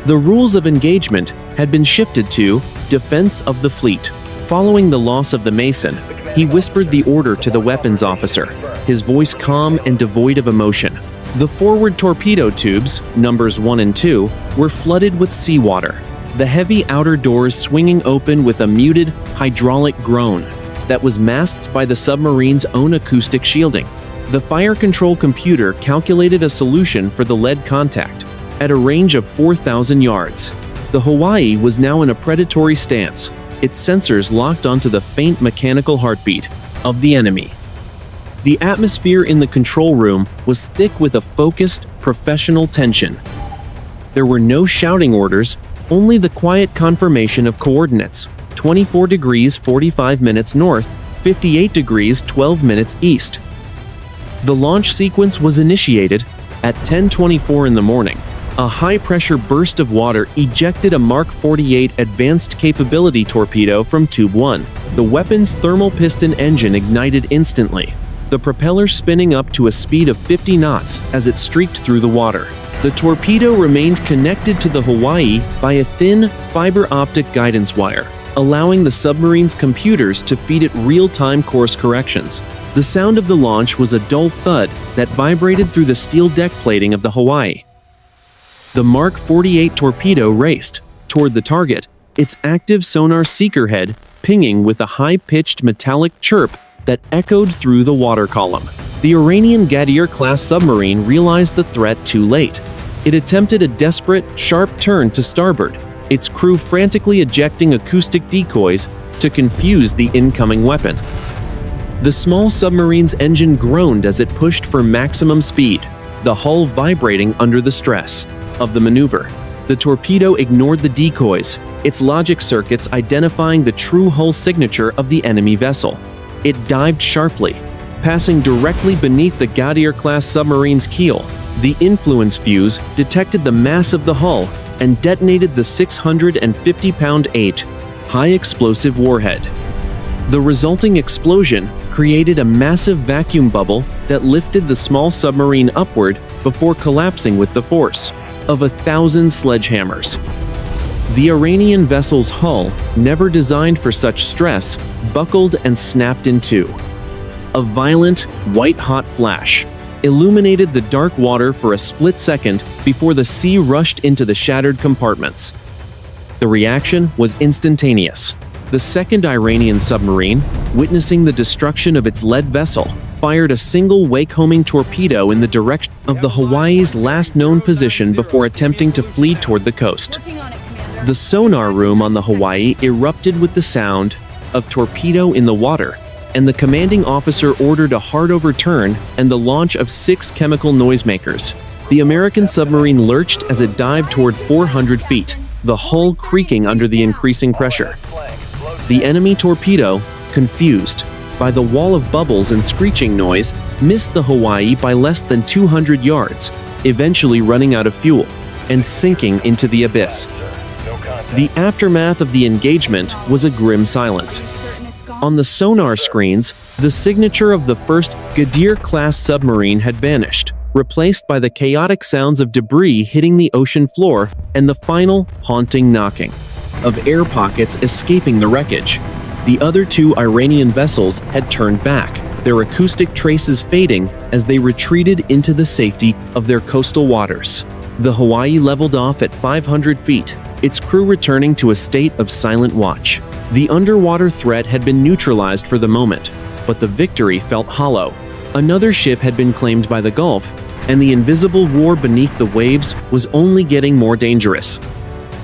The rules of engagement had been shifted to defense of the fleet. Following the loss of the Mason, he whispered the order to the weapons officer, his voice calm and devoid of emotion. The forward torpedo tubes, numbers 1 and 2, were flooded with seawater, the heavy outer doors swinging open with a muted, hydraulic groan that was masked by the submarine's own acoustic shielding. The fire control computer calculated a solution for the lead contact at a range of 4,000 yards. The Hawaii was now in a predatory stance, its sensors locked onto the faint mechanical heartbeat of the enemy. The atmosphere in the control room was thick with a focused, professional tension. There were no shouting orders, only the quiet confirmation of coordinates: 24 degrees 45 minutes north, 58 degrees 12 minutes east. The launch sequence was initiated at 10:24 in the morning. A high-pressure burst of water ejected a Mark 48 advanced capability torpedo from Tube 1. The weapon's thermal piston engine ignited instantly, the propeller spinning up to a speed of 50 knots as it streaked through the water. The torpedo remained connected to the Hawaii by a thin, fiber-optic guidance wire, allowing the submarine's computers to feed it real-time course corrections. The sound of the launch was a dull thud that vibrated through the steel deck plating of the Hawaii. The Mark 48 torpedo raced toward the target, its active sonar seeker head pinging with a high-pitched metallic chirp that echoed through the water column. The Iranian Ghadir-class submarine realized the threat too late. It attempted a desperate, sharp turn to starboard, its crew frantically ejecting acoustic decoys to confuse the incoming weapon. The small submarine's engine groaned as it pushed for maximum speed, the hull vibrating under the stress of the maneuver. The torpedo ignored the decoys, its logic circuits identifying the true hull signature of the enemy vessel. It dived sharply, passing directly beneath the Ghadir-class submarine's keel. The influence fuse detected the mass of the hull and detonated the 650-pound 8 high-explosive warhead. The resulting explosion created a massive vacuum bubble that lifted the small submarine upward before collapsing with the force of 1,000 sledgehammers. The Iranian vessel's hull, never designed for such stress, buckled and snapped in two. A violent, white-hot flash illuminated the dark water for a split second before the sea rushed into the shattered compartments. The reaction was instantaneous. The second Iranian submarine, witnessing the destruction of its lead vessel, fired a single wake-homing torpedo in the direction of the Hawaii's last known position before attempting to flee toward the coast. The sonar room on the Hawaii erupted with the sound of torpedo in the water, and the commanding officer ordered a hard overturn and the launch of 6 chemical noisemakers. The American submarine lurched as it dived toward 400 feet, the hull creaking under the increasing pressure. The enemy torpedo, confused by the wall of bubbles and screeching noise, missed the Hawaii by less than 200 yards, eventually running out of fuel and sinking into the abyss. The aftermath of the engagement was a grim silence. On the sonar screens, the signature of the first Ghadir-class submarine had vanished, replaced by the chaotic sounds of debris hitting the ocean floor and the final, haunting knocking of air pockets escaping the wreckage. The other two Iranian vessels had turned back, their acoustic traces fading as they retreated into the safety of their coastal waters. The Hawaii leveled off at 500 feet, its crew returning to a state of silent watch. The underwater threat had been neutralized for the moment, but the victory felt hollow. Another ship had been claimed by the Gulf, and the invisible war beneath the waves was only getting more dangerous.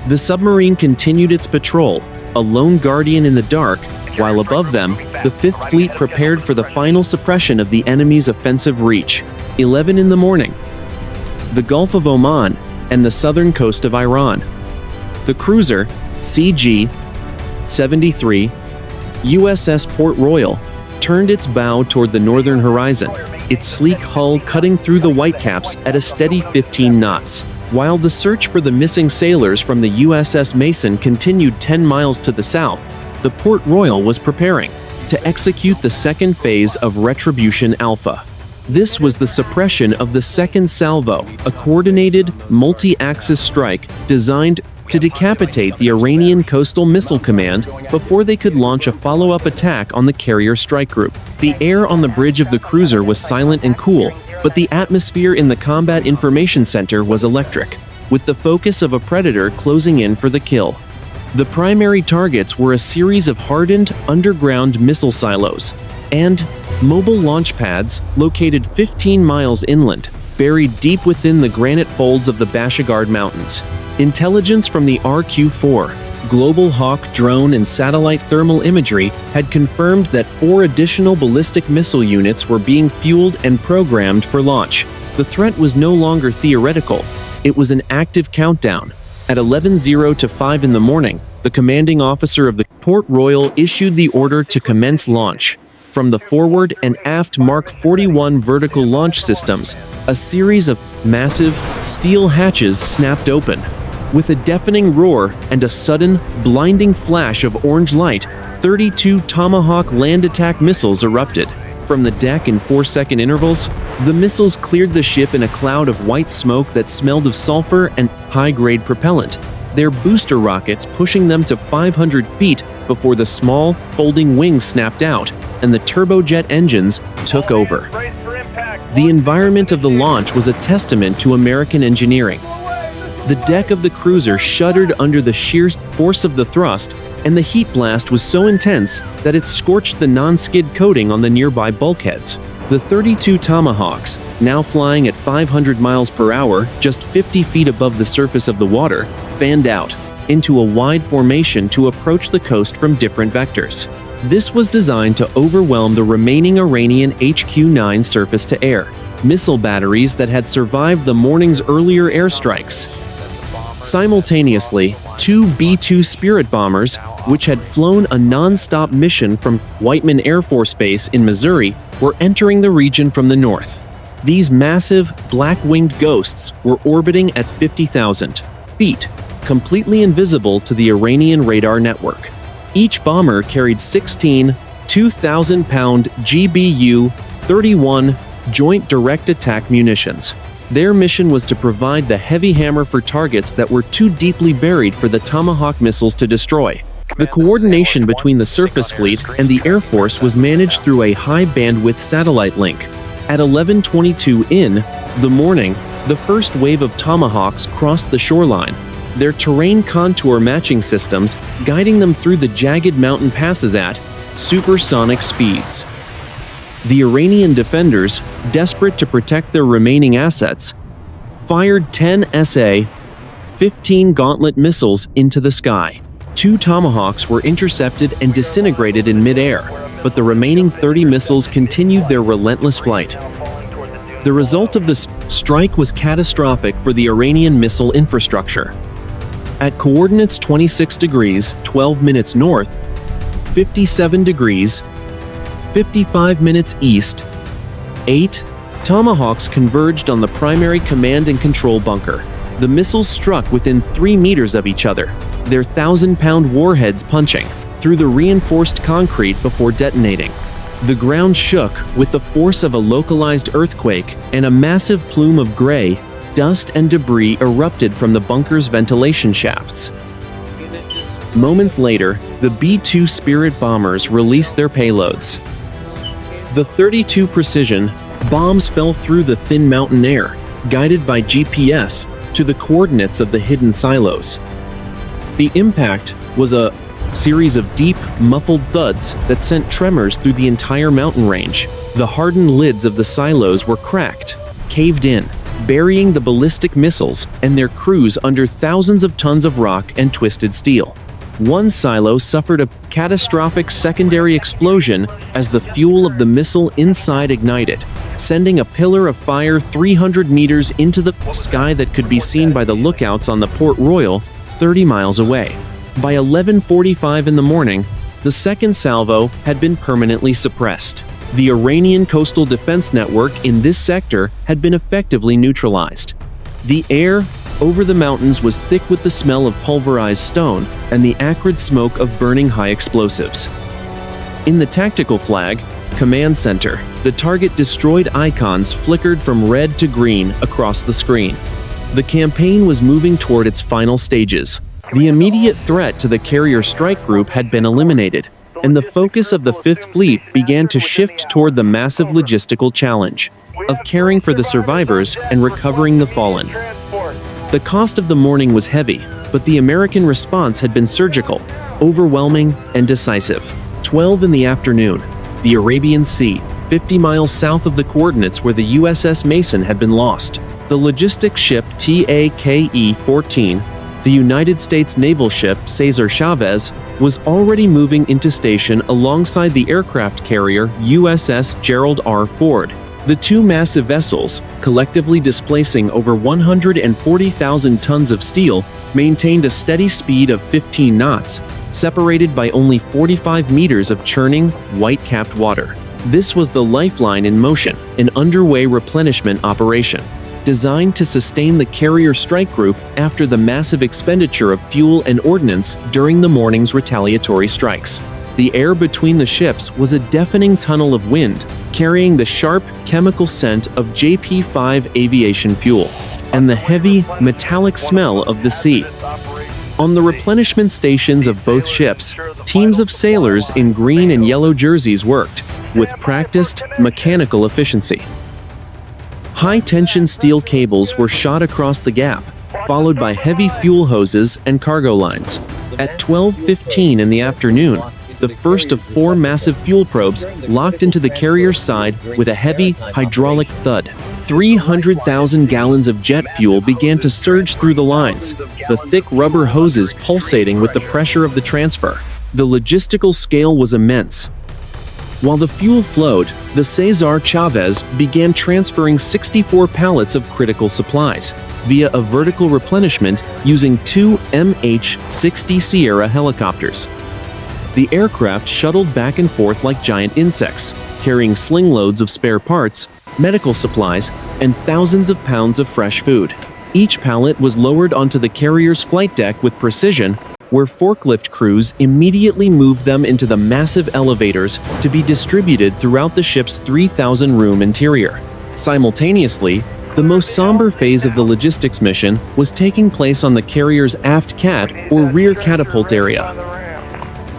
The submarine continued its patrol, a lone guardian in the dark, while above them, the Fifth Fleet prepared for the final suppression of the enemy's offensive reach. 11 in the morning. The Gulf of Oman and the southern coast of Iran. The cruiser, CG-73, USS Port Royal, turned its bow toward the northern horizon, its sleek hull cutting through the whitecaps at a steady 15 knots. While the search for the missing sailors from the USS Mason continued 10 miles to the south, the Port Royal was preparing to execute the second phase of Retribution Alpha. This was the suppression of the second salvo, a coordinated, multi-axis strike designed to decapitate the Iranian Coastal Missile Command before they could launch a follow-up attack on the carrier strike group. The air on the bridge of the cruiser was silent and cool, but the atmosphere in the Combat Information Center was electric, with the focus of a predator closing in for the kill. The primary targets were a series of hardened, underground missile silos and mobile launch pads located 15 miles inland, buried deep within the granite folds of the Bashagard Mountains. Intelligence from the RQ-4, Global Hawk drone and satellite thermal imagery had confirmed that 4 additional ballistic missile units were being fueled and programmed for launch. The threat was no longer theoretical. It was an active countdown. At 11:05 in the morning, the commanding officer of the Port Royal issued the order to commence launch. From the forward and aft Mark 41 vertical launch systems, a series of massive steel hatches snapped open. With a deafening roar and a sudden, blinding flash of orange light, 32 Tomahawk land attack missiles erupted. From the deck in 4-second intervals, the missiles cleared the ship in a cloud of white smoke that smelled of sulfur and high-grade propellant, their booster rockets pushing them to 500 feet before the small, folding wings snapped out and the turbojet engines took over. The environment of the launch was a testament to American engineering. The deck of the cruiser shuddered under the sheer force of the thrust, and the heat blast was so intense that it scorched the non-skid coating on the nearby bulkheads. The 32 Tomahawks, now flying at 500 miles per hour, just 50 feet above the surface of the water, fanned out into a wide formation to approach the coast from different vectors. This was designed to overwhelm the remaining Iranian HQ-9 surface-to-air missile batteries that had survived the morning's earlier airstrikes. Simultaneously, 2 B-2 Spirit bombers, which had flown a non-stop mission from Whiteman Air Force Base in Missouri, were entering the region from the north. These massive, black-winged ghosts were orbiting at 50,000 feet, completely invisible to the Iranian radar network. Each bomber carried 16 2,000-pound GBU-31 Joint Direct Attack munitions. Their mission was to provide the heavy hammer for targets that were too deeply buried for the Tomahawk missiles to destroy. The coordination between the surface fleet and the Air Force was managed through a high-bandwidth satellite link. At 11:22 in the morning, the first wave of Tomahawks crossed the shoreline, their terrain contour matching systems guiding them through the jagged mountain passes at supersonic speeds. The Iranian defenders, desperate to protect their remaining assets, fired 10 SA-15 Gauntlet missiles into the sky. 2 Tomahawks were intercepted and disintegrated in mid-air, but the remaining 30 missiles continued their relentless flight. The result of the strike was catastrophic for the Iranian missile infrastructure. At coordinates 26 degrees, 12 minutes north, 57 degrees, 55 minutes east, 8 Tomahawks converged on the primary command and control bunker. The missiles struck within 3 meters of each other, their 1,000-pound warheads punching through the reinforced concrete before detonating. The ground shook with the force of a localized earthquake, and a massive plume of gray, dust and debris erupted from the bunker's ventilation shafts. Moments later, the B-2 Spirit bombers released their payloads. The 32 precision bombs fell through the thin mountain air, guided by GPS, to the coordinates of the hidden silos. The impact was a series of deep, muffled thuds that sent tremors through the entire mountain range. The hardened lids of the silos were cracked, caved in, burying the ballistic missiles and their crews under thousands of tons of rock and twisted steel. One silo suffered a catastrophic secondary explosion as the fuel of the missile inside ignited, sending a pillar of fire 300 meters into the sky that could be seen by the lookouts on the Port Royal, 30 miles away. By 11:45 in the morning, the second salvo had been permanently suppressed. The Iranian coastal defense network in this sector had been effectively neutralized. The air over the mountains was thick with the smell of pulverized stone and the acrid smoke of burning high explosives. In the tactical flag command center, the target destroyed icons flickered from red to green across the screen. The campaign was moving toward its final stages. The immediate threat to the carrier strike group had been eliminated, and the focus of the Fifth Fleet began to shift toward the massive logistical challenge of caring for the survivors and recovering the fallen. The cost of the morning was heavy, but the American response had been surgical, overwhelming, and decisive. 12 in the afternoon, the Arabian Sea, 50 miles south of the coordinates where the USS Mason had been lost. The logistics ship TAKE-14, the United States naval ship Cesar Chavez, was already moving into station alongside the aircraft carrier USS Gerald R. Ford. The two massive vessels, collectively displacing over 140,000 tons of steel, maintained a steady speed of 15 knots, separated by only 45 meters of churning, white-capped water. This was the lifeline in motion, an underway replenishment operation, designed to sustain the carrier strike group after the massive expenditure of fuel and ordnance during the morning's retaliatory strikes. The air between the ships was a deafening tunnel of wind, carrying the sharp, chemical scent of JP-5 aviation fuel, and the heavy, metallic smell of the sea. On the replenishment stations of both ships, teams of sailors in green and yellow jerseys worked, with practiced, mechanical efficiency. High-tension steel cables were shot across the gap, followed by heavy fuel hoses and cargo lines. At 12:15 in the afternoon, the first of 4 massive fuel probes locked into the carrier's side with a heavy, hydraulic thud. 300,000 gallons of jet fuel began to surge through the lines, the thick rubber hoses pulsating with the pressure of the transfer. The logistical scale was immense. While the fuel flowed, the Cesar Chavez began transferring 64 pallets of critical supplies via a vertical replenishment using 2 MH-60 Sierra helicopters. The aircraft shuttled back and forth like giant insects, carrying sling loads of spare parts, medical supplies, and thousands of pounds of fresh food. Each pallet was lowered onto the carrier's flight deck with precision, where forklift crews immediately moved them into the massive elevators to be distributed throughout the ship's 3,000-room interior. Simultaneously, the most somber phase of the logistics mission was taking place on the carrier's aft cat, or rear catapult area.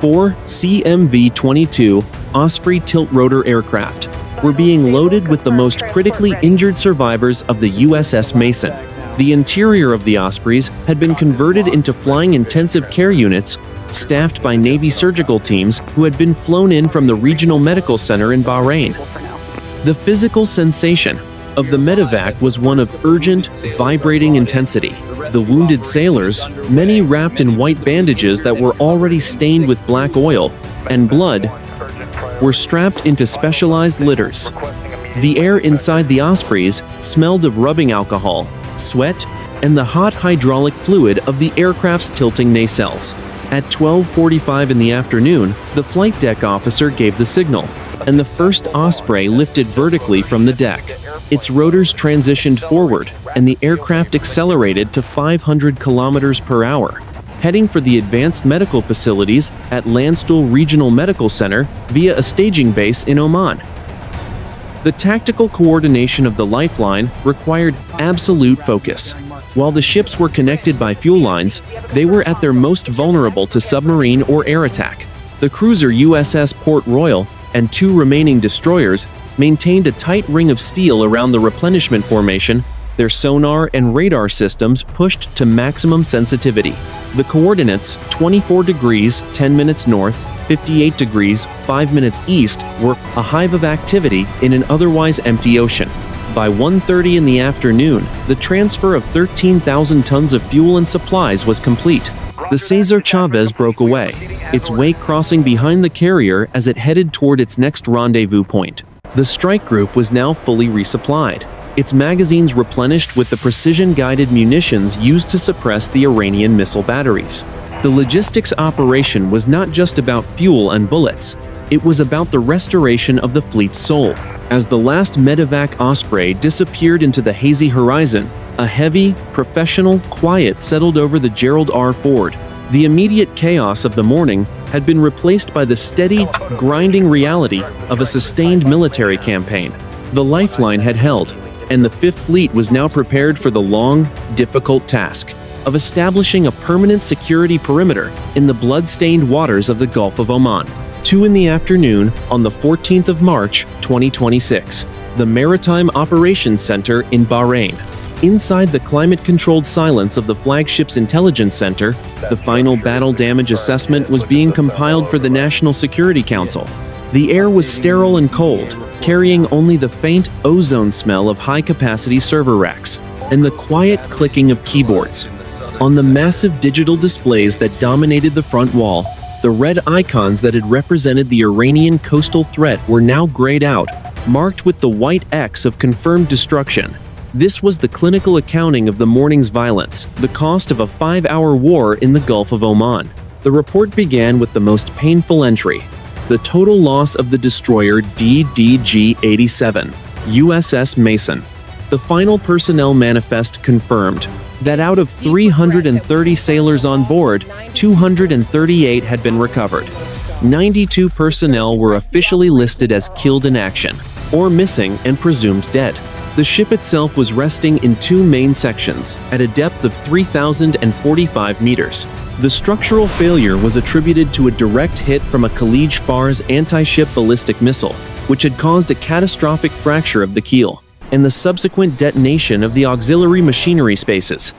4 CMV-22 Osprey tilt-rotor aircraft were being loaded with the most critically injured survivors of the USS Mason. The interior of the Ospreys had been converted into flying intensive care units, staffed by Navy surgical teams who had been flown in from the regional medical center in Bahrain. The physical sensation of the medevac was one of urgent, vibrating intensity. The wounded sailors, many wrapped in white bandages that were already stained with black oil and blood, were strapped into specialized litters. The air inside the Ospreys smelled of rubbing alcohol, sweat, and the hot hydraulic fluid of the aircraft's tilting nacelles. At 12:45 in the afternoon, the flight deck officer gave the signal, and the first Osprey lifted vertically from the deck. Its rotors transitioned forward, and the aircraft accelerated to 500 kilometers per hour, heading for the advanced medical facilities at Landstuhl Regional Medical Center via a staging base in Oman. The tactical coordination of the lifeline required absolute focus. While the ships were connected by fuel lines, they were at their most vulnerable to submarine or air attack. The cruiser USS Port Royal and 2 remaining destroyers maintained a tight ring of steel around the replenishment formation, their sonar and radar systems pushed to maximum sensitivity. The coordinates 24 degrees 10 minutes north, 58 degrees 5 minutes east were a hive of activity in an otherwise empty ocean. By 1:30 in the afternoon, the transfer of 13,000 tons of fuel and supplies was complete. The Cesar Chavez broke away, its wake crossing behind the carrier as it headed toward its next rendezvous point. The strike group was now fully resupplied, its magazines replenished with the precision-guided munitions used to suppress the Iranian missile batteries. The logistics operation was not just about fuel and bullets, it was about the restoration of the fleet's soul. As the last medevac Osprey disappeared into the hazy horizon, a heavy, professional quiet settled over the Gerald R. Ford. The immediate chaos of the morning had been replaced by the steady, grinding reality of a sustained military campaign. The lifeline had held, and the Fifth Fleet was now prepared for the long, difficult task of establishing a permanent security perimeter in the blood-stained waters of the Gulf of Oman. 2 in the afternoon on the 14th of March, 2026, the Maritime Operations Center in Bahrain. Inside the climate-controlled silence of the flagship's intelligence center, the final battle damage assessment was being compiled for the National Security Council. The air was sterile and cold, carrying only the faint ozone smell of high-capacity server racks and the quiet clicking of keyboards. On the massive digital displays that dominated the front wall, the red icons that had represented the Iranian coastal threat were now grayed out, marked with the white X of confirmed destruction. This was the clinical accounting of the morning's violence, the cost of a 5-hour war in the Gulf of Oman. The report began with the most painful entry: the total loss of the destroyer DDG-87, USS Mason. The final personnel manifest confirmed that out of 330 sailors on board, 238 had been recovered. 92 personnel were officially listed as killed in action, or missing and presumed dead. The ship itself was resting in 2 main sections, at a depth of 3,045 meters. The structural failure was attributed to a direct hit from a Khalij Fars anti-ship ballistic missile, which had caused a catastrophic fracture of the keel and the subsequent detonation of the auxiliary machinery spaces.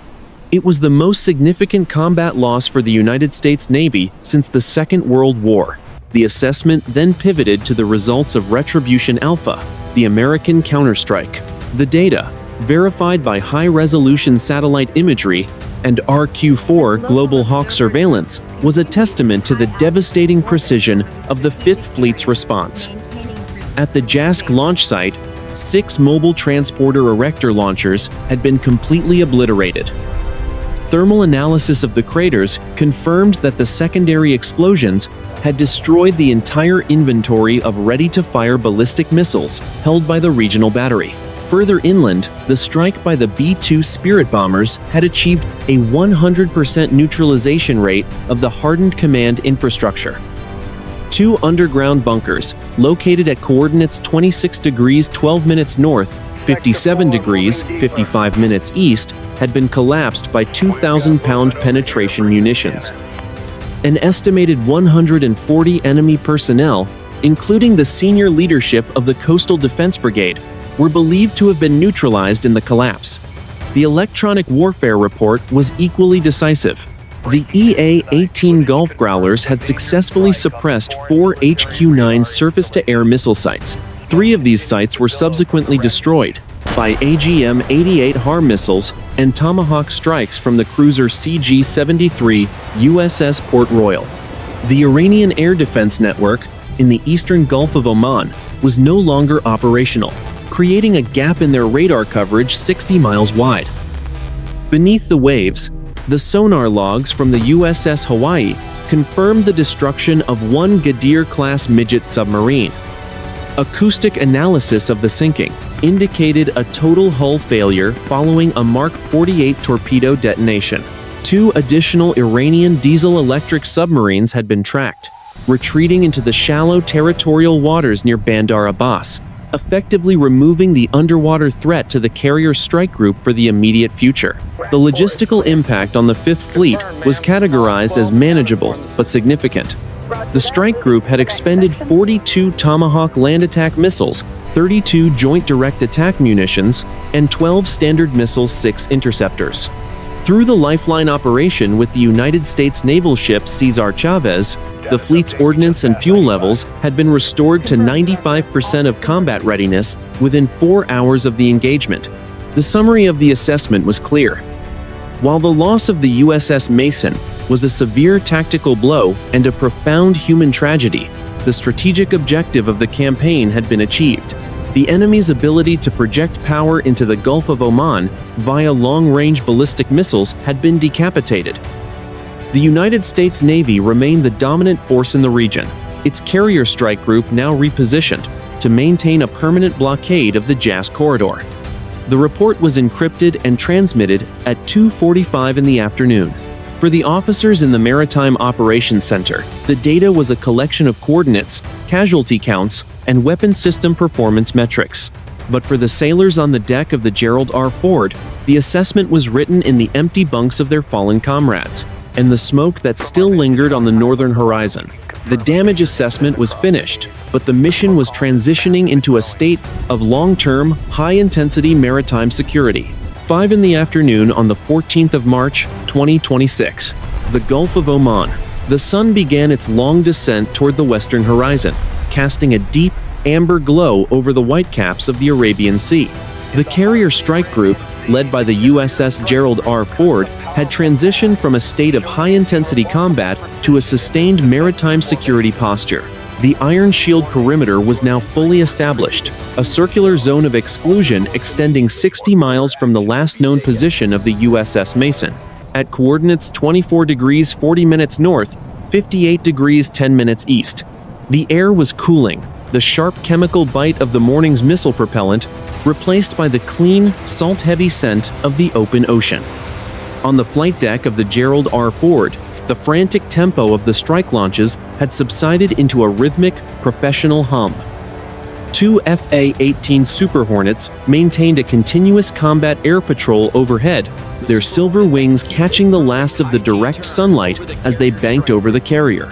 It was the most significant combat loss for the United States Navy since the Second World War. The assessment then pivoted to the results of Retribution Alpha, the American counterstrike. The data, verified by high-resolution satellite imagery and RQ-4 Global Hawk surveillance, was a testament to the devastating precision of the Fifth Fleet's response. At the Jask launch site, 6 mobile transporter erector launchers had been completely obliterated. Thermal analysis of the craters confirmed that the secondary explosions had destroyed the entire inventory of ready-to-fire ballistic missiles held by the regional battery. Further inland, the strike by the B-2 Spirit bombers had achieved a 100% neutralization rate of the hardened command infrastructure. 2 underground bunkers, located at coordinates 26 degrees 12 minutes north, 57 degrees 55 minutes east, had been collapsed by 2,000-pound penetration munitions. An estimated 140 enemy personnel, including the senior leadership of the Coastal Defense Brigade, were believed to have been neutralized in the collapse. The electronic warfare report was equally decisive. The EA-18 Gulf Growlers had successfully suppressed 4 HQ-9 surface-to-air missile sites. 3 of these sites were subsequently destroyed by AGM-88 HARM missiles and Tomahawk strikes from the cruiser CG-73 USS Port Royal. The Iranian air defense network in the eastern Gulf of Oman was no longer operational, creating a gap in their radar coverage 60 miles wide. Beneath the waves, the sonar logs from the USS Hawaii confirmed the destruction of 1 Ghadir-class midget submarine. Acoustic analysis of the sinking indicated a total hull failure following a Mark 48 torpedo detonation. 2 additional Iranian diesel-electric submarines had been tracked, retreating into the shallow territorial waters near Bandar Abbas, effectively removing the underwater threat to the carrier strike group for the immediate future. The logistical impact on the Fifth Fleet was categorized as manageable but significant. The strike group had expended 42 Tomahawk land attack missiles, 32 joint direct attack munitions, and 12 Standard Missile 6 interceptors. Through the lifeline operation with the United States naval ship Cesar Chavez, the fleet's ordnance and fuel levels had been restored to 95% of combat readiness within 4 hours of the engagement. The summary of the assessment was clear. While the loss of the USS Mason was a severe tactical blow and a profound human tragedy, the strategic objective of the campaign had been achieved. The enemy's ability to project power into the Gulf of Oman via long-range ballistic missiles had been decapitated. The United States Navy remained the dominant force in the region, its carrier strike group now repositioned to maintain a permanent blockade of the JAS corridor. The report was encrypted and transmitted at 2:45 in the afternoon. For the officers in the Maritime Operations Center, the data was a collection of coordinates, casualty counts, and weapon system performance metrics. But for the sailors on the deck of the Gerald R. Ford, the assessment was written in the empty bunks of their fallen comrades, and the smoke that still lingered on the northern horizon. The damage assessment was finished, but the mission was transitioning into a state of long-term, high-intensity maritime security. 5 in the afternoon on the 14th of March, 2026. The Gulf of Oman. The sun began its long descent toward the western horizon, casting a deep, amber glow over the whitecaps of the Arabian Sea. The carrier strike group, led by the USS Gerald R. Ford, had transitioned from a state of high-intensity combat to a sustained maritime security posture. The Iron Shield perimeter was now fully established, a circular zone of exclusion extending 60 miles from the last known position of the USS Mason, at coordinates 24 degrees 40 minutes north, 58 degrees 10 minutes east. The air was cooling, the sharp chemical bite of the morning's missile propellant replaced by the clean, salt-heavy scent of the open ocean. On the flight deck of the Gerald R. Ford, the frantic tempo of the strike launches had subsided into a rhythmic, professional hum. 2 FA-18 Super Hornets maintained a continuous combat air patrol overhead, their silver wings catching the last of the direct sunlight as they banked over the carrier.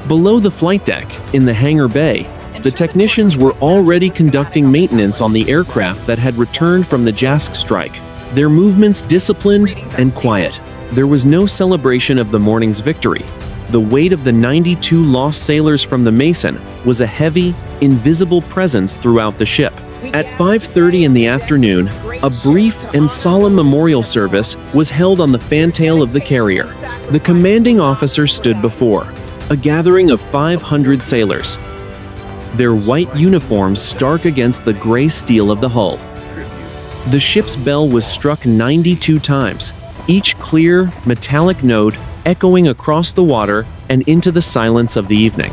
Below the flight deck, in the hangar bay, the technicians were already conducting maintenance on the aircraft that had returned from the JASC strike, their movements disciplined and quiet. There was no celebration of the morning's victory. The weight of the 92 lost sailors from the Mason was a heavy, invisible presence throughout the ship. At 5:30 in the afternoon, a brief and solemn memorial service was held on the fantail of the carrier. The commanding officer stood before a gathering of 500 sailors, their white uniforms stark against the gray steel of the hull. The ship's bell was struck 92 times, each clear, metallic note echoing across the water and into the silence of the evening.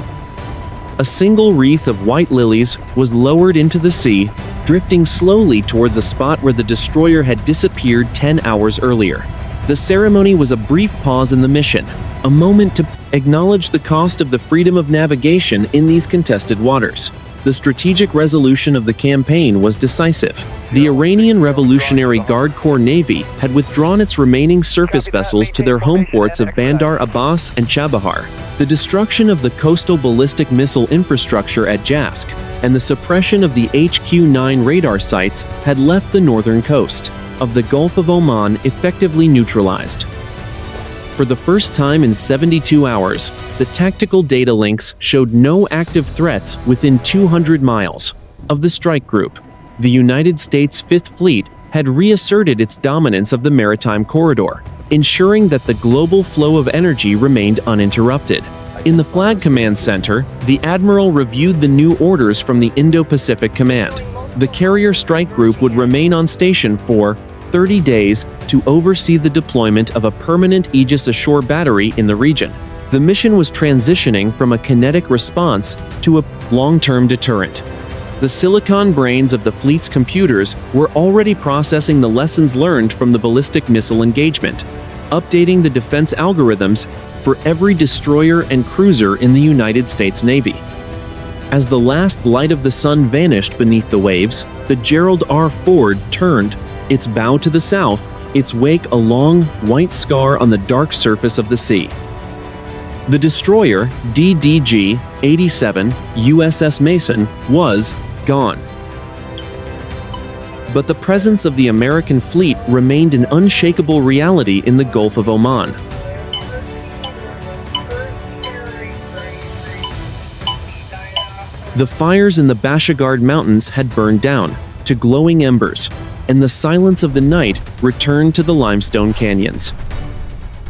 A single wreath of white lilies was lowered into the sea, drifting slowly toward the spot where the destroyer had disappeared 10 hours earlier. The ceremony was a brief pause in the mission, a moment to acknowledge the cost of the freedom of navigation in these contested waters. The strategic resolution of the campaign was decisive. The Iranian Revolutionary Guard Corps Navy had withdrawn its remaining surface vessels to their home ports of Bandar Abbas and Chabahar. The destruction of the coastal ballistic missile infrastructure at JASC and the suppression of the HQ-9 radar sites had left the northern coast of the Gulf of Oman effectively neutralized. For the first time in 72 hours, the tactical data links showed no active threats within 200 miles of the strike group. The United States Fifth Fleet had reasserted its dominance of the maritime corridor, ensuring that the global flow of energy remained uninterrupted. In the Flag Command Center, the Admiral reviewed the new orders from the Indo-Pacific Command. The carrier strike group would remain on station for 30 days to oversee the deployment of a permanent Aegis ashore battery in the region. The mission was transitioning from a kinetic response to a long-term deterrent. The silicon brains of the fleet's computers were already processing the lessons learned from the ballistic missile engagement. updating the defense algorithms for every destroyer and cruiser in the United States Navy. As the last light of the sun vanished beneath the waves, the Gerald R. Ford turned, its bow to the south, its wake a long, white scar on the dark surface of the sea. The destroyer, DDG-87 USS Mason, was gone. But the presence of the American fleet remained an unshakable reality in the Gulf of Oman. The fires in the Bashagard Mountains had burned down to glowing embers, and the silence of the night returned to the limestone canyons.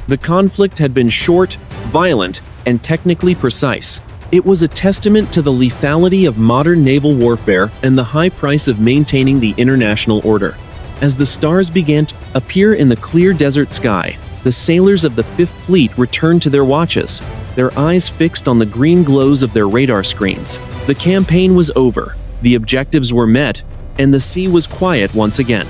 The conflict had been short, violent, and technically precise. It was a testament to the lethality of modern naval warfare and the high price of maintaining the international order. As the stars began to appear in the clear desert sky, the sailors of the Fifth Fleet returned to their watches, their eyes fixed on the green glows of their radar screens. The campaign was over, the objectives were met, and the sea was quiet once again.